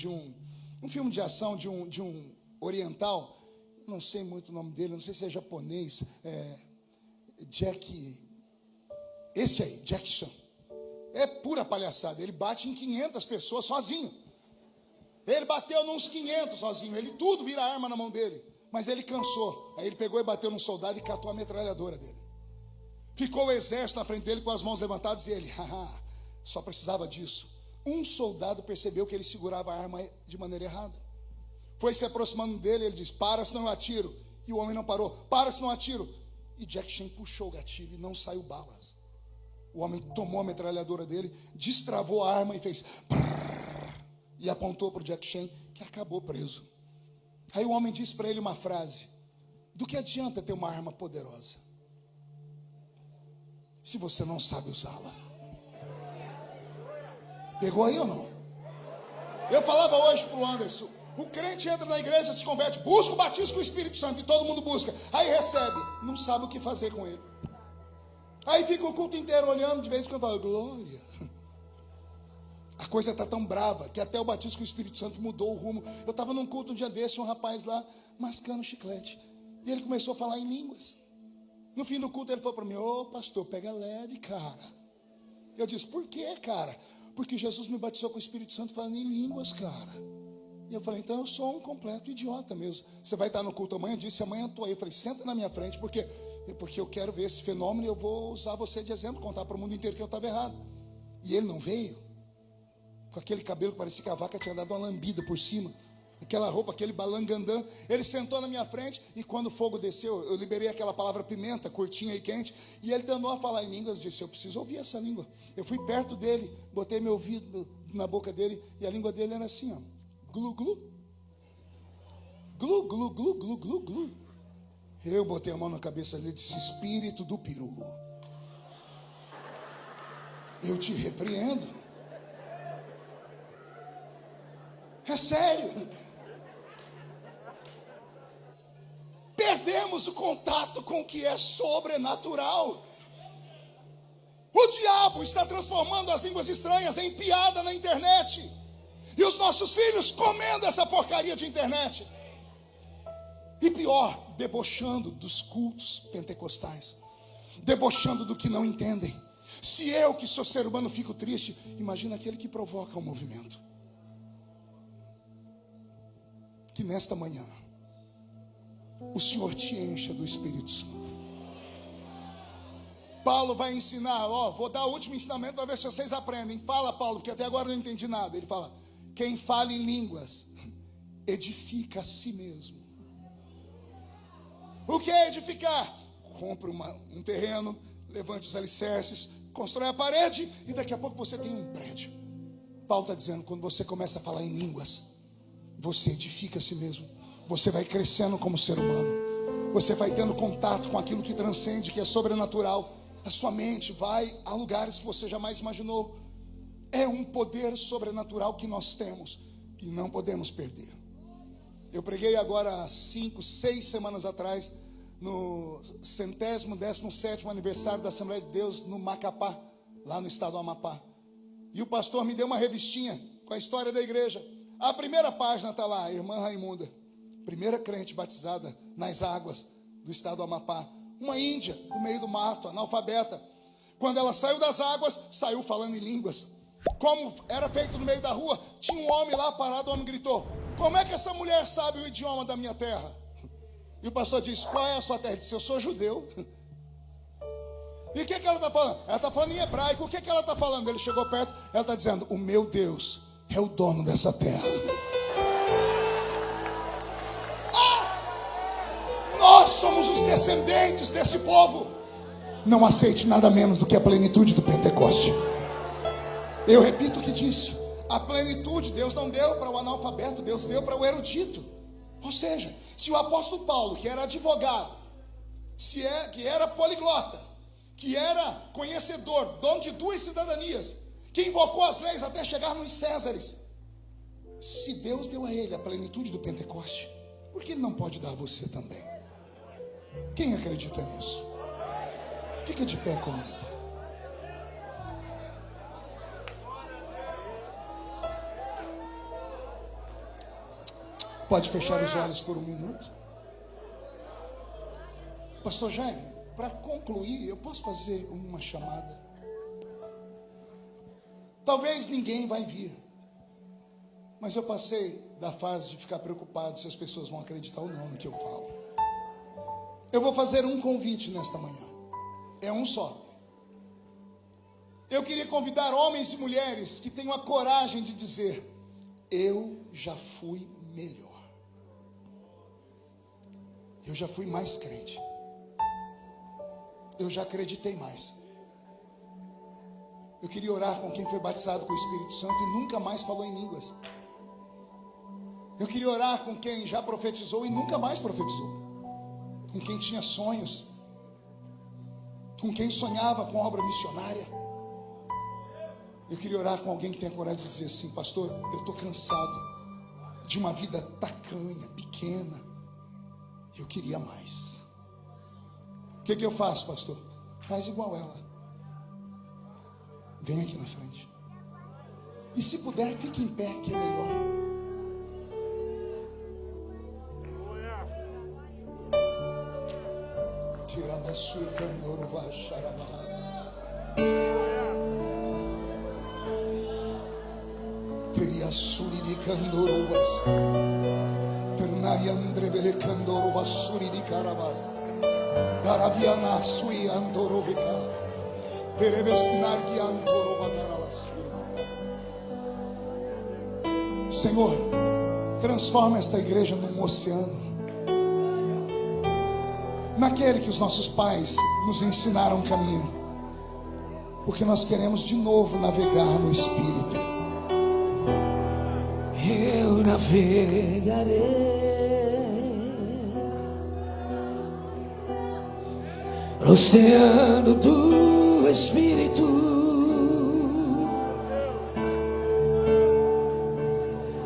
um filme de ação de um oriental. Não sei muito o nome dele, não sei se é japonês. Esse aí, Jack Chan. É pura palhaçada. Ele bate em 500 pessoas sozinho. Ele bateu nos 500 sozinho. Ele tudo vira arma na mão dele. Mas ele cansou. Aí ele pegou e bateu num soldado e catou a metralhadora dele. Ficou o exército na frente dele com as mãos levantadas e ele, só precisava disso. Um soldado percebeu que ele segurava a arma de maneira errada. Foi se aproximando dele, ele disse: para, senão eu atiro. E o homem não parou. Para, senão eu atiro. E Jack Chan puxou o gatilho e não saiu balas. O homem tomou a metralhadora dele, destravou a arma e fez e apontou para o Jack Chan, que acabou preso. Aí o homem disse para ele uma frase: do que adianta ter uma arma poderosa se você não sabe usá-la? Pegou aí ou não? Eu falava hoje para o Anderson: o crente entra na igreja, se converte, busca o batismo com o Espírito Santo, e todo mundo busca, aí recebe, não sabe o que fazer com ele. Aí fica o culto inteiro olhando, de vez em quando fala: glória. A coisa está tão brava que até o batismo com o Espírito Santo mudou o rumo. Eu estava num culto um dia desse, um rapaz lá mascando chiclete, e ele começou a falar em línguas. No fim do culto ele falou para mim: ô pastor, pega leve, cara. Eu disse: por quê, cara? Porque Jesus me batizou com o Espírito Santo falando em línguas, cara. E eu falei: então eu sou um completo idiota mesmo. Você vai estar no culto amanhã? Eu disse: amanhã eu estou aí. Eu falei: senta na minha frente, porque eu quero ver esse fenômeno e eu vou usar você de exemplo, contar para o mundo inteiro que eu estava errado. E ele não veio, com aquele cabelo que parecia que a vaca tinha dado uma lambida por cima, aquela roupa, aquele balangandã. Ele sentou na minha frente e quando o fogo desceu, eu liberei aquela palavra pimenta, curtinha e quente, e ele danou a falar em línguas. Disse: eu preciso ouvir essa língua. Eu fui perto dele, botei meu ouvido na boca dele, e a língua dele era assim, ó: glu, glu, glu, glu, glu, glu, glu, glu. Eu botei a mão na cabeça dele e disse: espírito do peru, eu te repreendo. É sério. Perdemos o contato com o que é sobrenatural. O diabo está transformando as línguas estranhas em piada na internet. E os nossos filhos comendo essa porcaria de internet. E pior, debochando dos cultos pentecostais. Debochando do que não entendem. Se eu, que sou ser humano, fico triste, imagina aquele que provoca o movimento. Que nesta manhã o Senhor te encha do Espírito Santo. Paulo vai ensinar, vou dar o último ensinamento para ver se vocês aprendem. Fala, Paulo, porque até agora eu não entendi nada. Ele fala: quem fala em línguas edifica a si mesmo. O que é edificar? Compre um terreno, levante os alicerces, constrói a parede e daqui a pouco você tem um prédio. Paulo está dizendo: quando você começa a falar em línguas, você edifica a si mesmo. Você vai crescendo como ser humano. Você vai tendo contato com aquilo que transcende, que é sobrenatural. A sua mente vai a lugares que você jamais imaginou. É um poder sobrenatural que nós temos e não podemos perder. Eu preguei agora 5, 6 semanas atrás no 117º aniversário da Assembleia de Deus no Macapá, lá no estado do Amapá. E o pastor me deu uma revistinha com a história da igreja. A primeira página está lá: irmã Raimunda, primeira crente batizada nas águas do estado do Amapá, uma índia do meio do mato, analfabeta. Quando ela saiu das águas, saiu falando em línguas. Como era feito no meio da rua, tinha um homem lá parado, o homem gritou: como é que essa mulher sabe o idioma da minha terra? E o pastor disse: qual é a sua terra? Ele disse: eu sou judeu. E o que ela está falando? Ela está falando em hebraico. O que ela está falando? Ele chegou perto, ela está dizendo: o meu Deus é o dono dessa terra. Nós somos os descendentes desse povo. Não aceite nada menos do que a plenitude do Pentecoste. Eu repito o que disse: a plenitude Deus não deu para o analfabeto, Deus deu para o erudito. Ou seja, se o apóstolo Paulo, que era advogado, que era poliglota, que era conhecedor, dono de 2 cidadanias, que invocou as leis até chegar nos Césares, se Deus deu a ele a plenitude do Pentecoste, por que ele não pode dar a você também? Quem acredita nisso? Fica de pé comigo. Pode fechar os olhos por um minuto? Pastor Jaime, para concluir, eu posso fazer uma chamada? Talvez ninguém vai vir, mas eu passei da fase de ficar preocupado se as pessoas vão acreditar ou não no que eu falo. Eu vou fazer um convite nesta manhã. É um só. Eu queria convidar homens e mulheres que tenham a coragem de dizer: eu já fui melhor. Eu já fui mais crente. Eu já acreditei mais. Eu queria orar com quem foi batizado com o Espírito Santo e nunca mais falou em línguas. Eu queria orar com quem já profetizou e nunca mais profetizou. Com quem tinha sonhos. Com quem sonhava com obra missionária. Eu queria orar com alguém que tenha coragem de dizer assim: pastor, eu estou cansado de uma vida tacanha, pequena. Eu queria mais. O que eu faço, pastor? Faz igual ela. Vem aqui na frente. E se puder, fique em pé, que é melhor. Tirando a sua candoro, baixar a barra. Teria suri de candorovas. Ternai andrevele candorovas suri de caravas. Darabiana sui andorovica. Tereves nargi andorovadaralasu. Senhor, transforma esta igreja num oceano. Naquele que os nossos pais nos ensinaram o caminho. Porque nós queremos de novo navegar no Espírito. Eu navegarei no oceano do Espírito,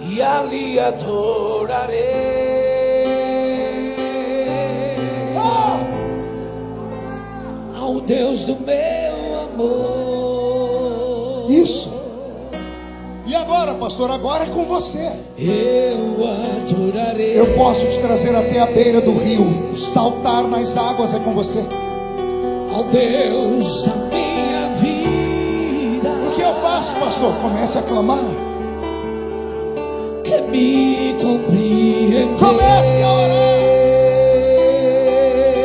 e ali adorarei ao Deus do meu amor. Isso. E agora, pastor, agora é com você. Eu adorarei. Eu posso te trazer até a beira do rio. Saltar nas águas é com você. Ao Deus da minha vida. O que eu faço, pastor? Comece a clamar. Que me compreender. Comece a orar.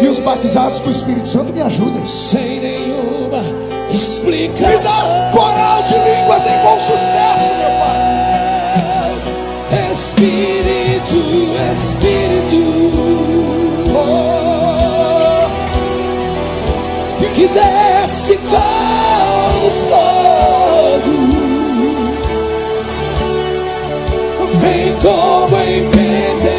E os batizados com o Espírito Santo me ajudem. Sem nenhuma explicação. Me dá um coral de línguas em bom sucesso, meu Pai. Espírito, Espírito, que desce como fogo, vem como em Pentecoste,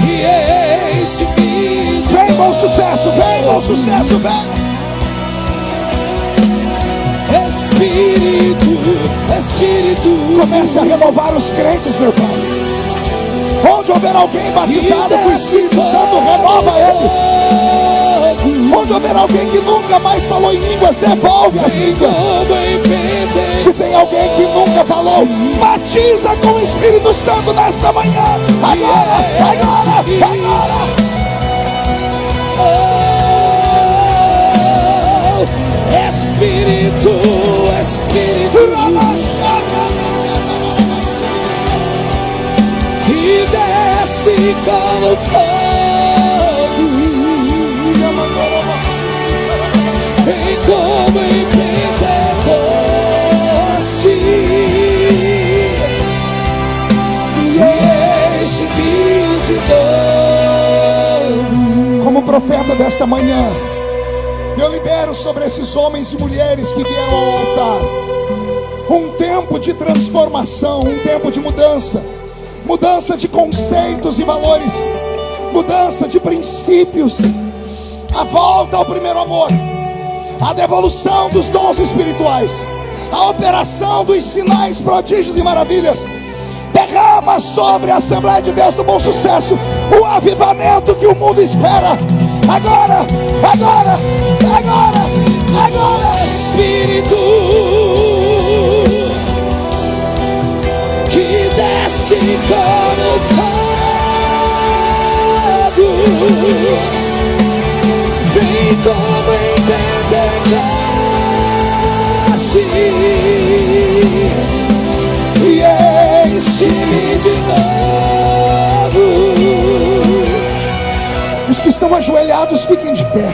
e enche-me de vem com sucesso, vem com sucesso, vem. Espírito, Espírito, comece a renovar os crentes, meu Pai. Onde houver alguém batizado com o Espírito Santo, renova eles. Onde houver alguém que nunca mais falou em línguas, devolve as línguas. Se tem alguém que nunca falou, batiza com o Espírito Santo nesta manhã. Agora, agora, agora. Espírito, Espírito, que desce como fogo, vem como em Pentecoste e enche-me de novo. Como profeta desta manhã, eu libero sobre esses homens e mulheres que vieram ao altar um tempo de transformação, um tempo de mudança, mudança de conceitos e valores, mudança de princípios, a volta ao primeiro amor, a devolução dos dons espirituais, a operação dos sinais, prodígios e maravilhas. Derrama sobre a Assembleia de Deus do Bom Sucesso o avivamento que o mundo espera. Agora, agora, agora, agora. Espírito que desce como fogo, vem como em Pentecoste e enche-me de novo. Os que estão ajoelhados, fiquem de pé.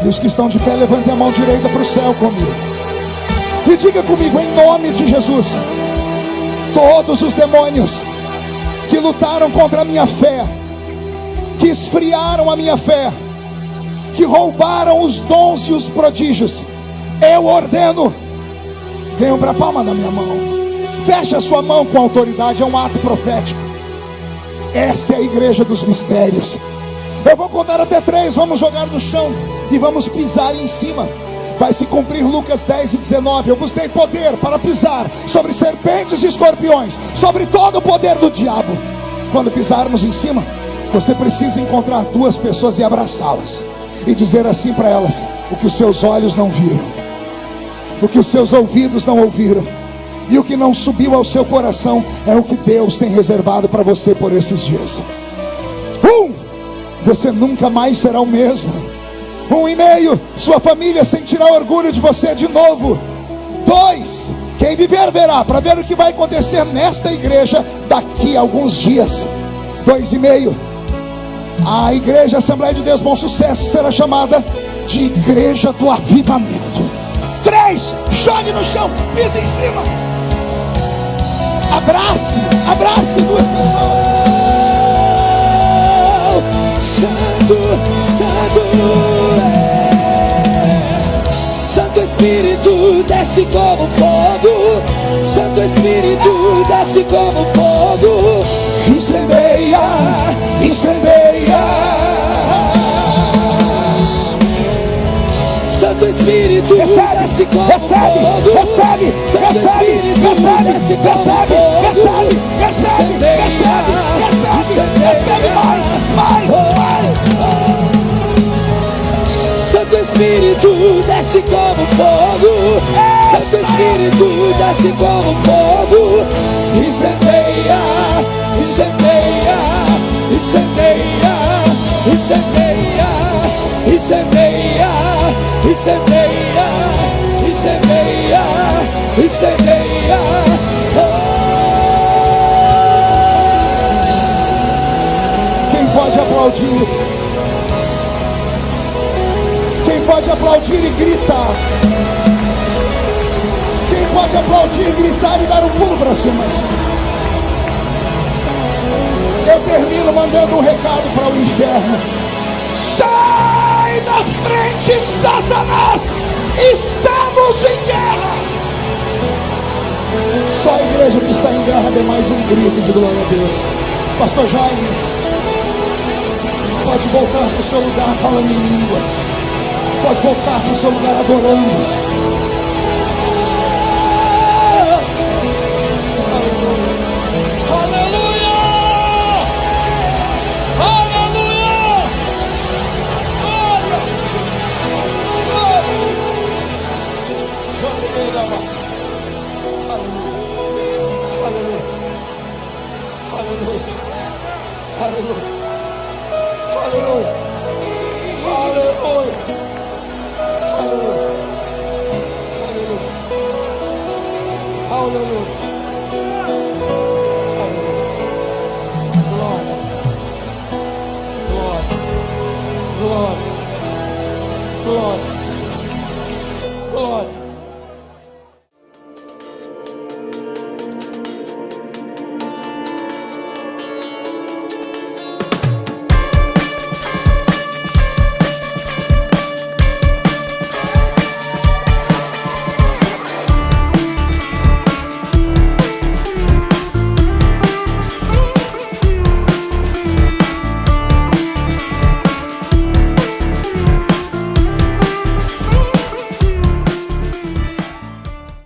E os que estão de pé, levantem a mão direita para o céu comigo. E diga comigo, em nome de Jesus: todos os demônios que lutaram contra a minha fé, que esfriaram a minha fé, que roubaram os dons e os prodígios, eu ordeno, venham para a palma da minha mão. Feche a sua mão com autoridade, é um ato profético. Esta é a igreja dos mistérios. Eu vou contar até 3, vamos jogar no chão e vamos pisar em cima. Vai se cumprir Lucas 10:19. Eu vos dei poder para pisar sobre serpentes e escorpiões, sobre todo o poder do diabo. Quando pisarmos em cima, você precisa encontrar 2 pessoas e abraçá-las e dizer assim para elas: o que os seus olhos não viram, o que os seus ouvidos não ouviram, e o que não subiu ao seu coração é o que Deus tem reservado para você por esses dias. Você nunca mais será o mesmo. 1,5, sua família sentirá orgulho de você de novo. 2, quem viver verá, para ver o que vai acontecer nesta igreja daqui a alguns dias. 2,5, a igreja Assembleia de Deus Bom Sucesso será chamada de Igreja do Avivamento. 3, jogue no chão, pise em cima, abrace 2 pessoas. Santo, Santo, Santo Espírito desce como fogo, Santo Espírito desce como fogo, incendeia, incendeia. Santo Espírito desce como fogo, Santo Espírito desce como fogo, incendeia, incendeia. Santo Espírito desce como fogo, Santo Espírito desce como fogo, incendeia, incendeia, incendeia, incendeia, incendeia, incendeia, incendeia, incendeia. Quem pode aplaudir? Quem pode aplaudir e gritar? Quem pode aplaudir, gritar e dar um pulo para cima? Eu termino mandando um recado para o inferno: sai da frente, Satanás! Estamos em guerra! Só a igreja que está em guerra dê mais um grito de glória a Deus. Pastor Jaime, pode voltar para o seu lugar falando em línguas. Pode voltar para o seu lugar adorando. Aleluia! Aleluia! Glória! Glória! Aleluia. Aleluia. Aleluia. Aleluia. Aleluia. Aleluia.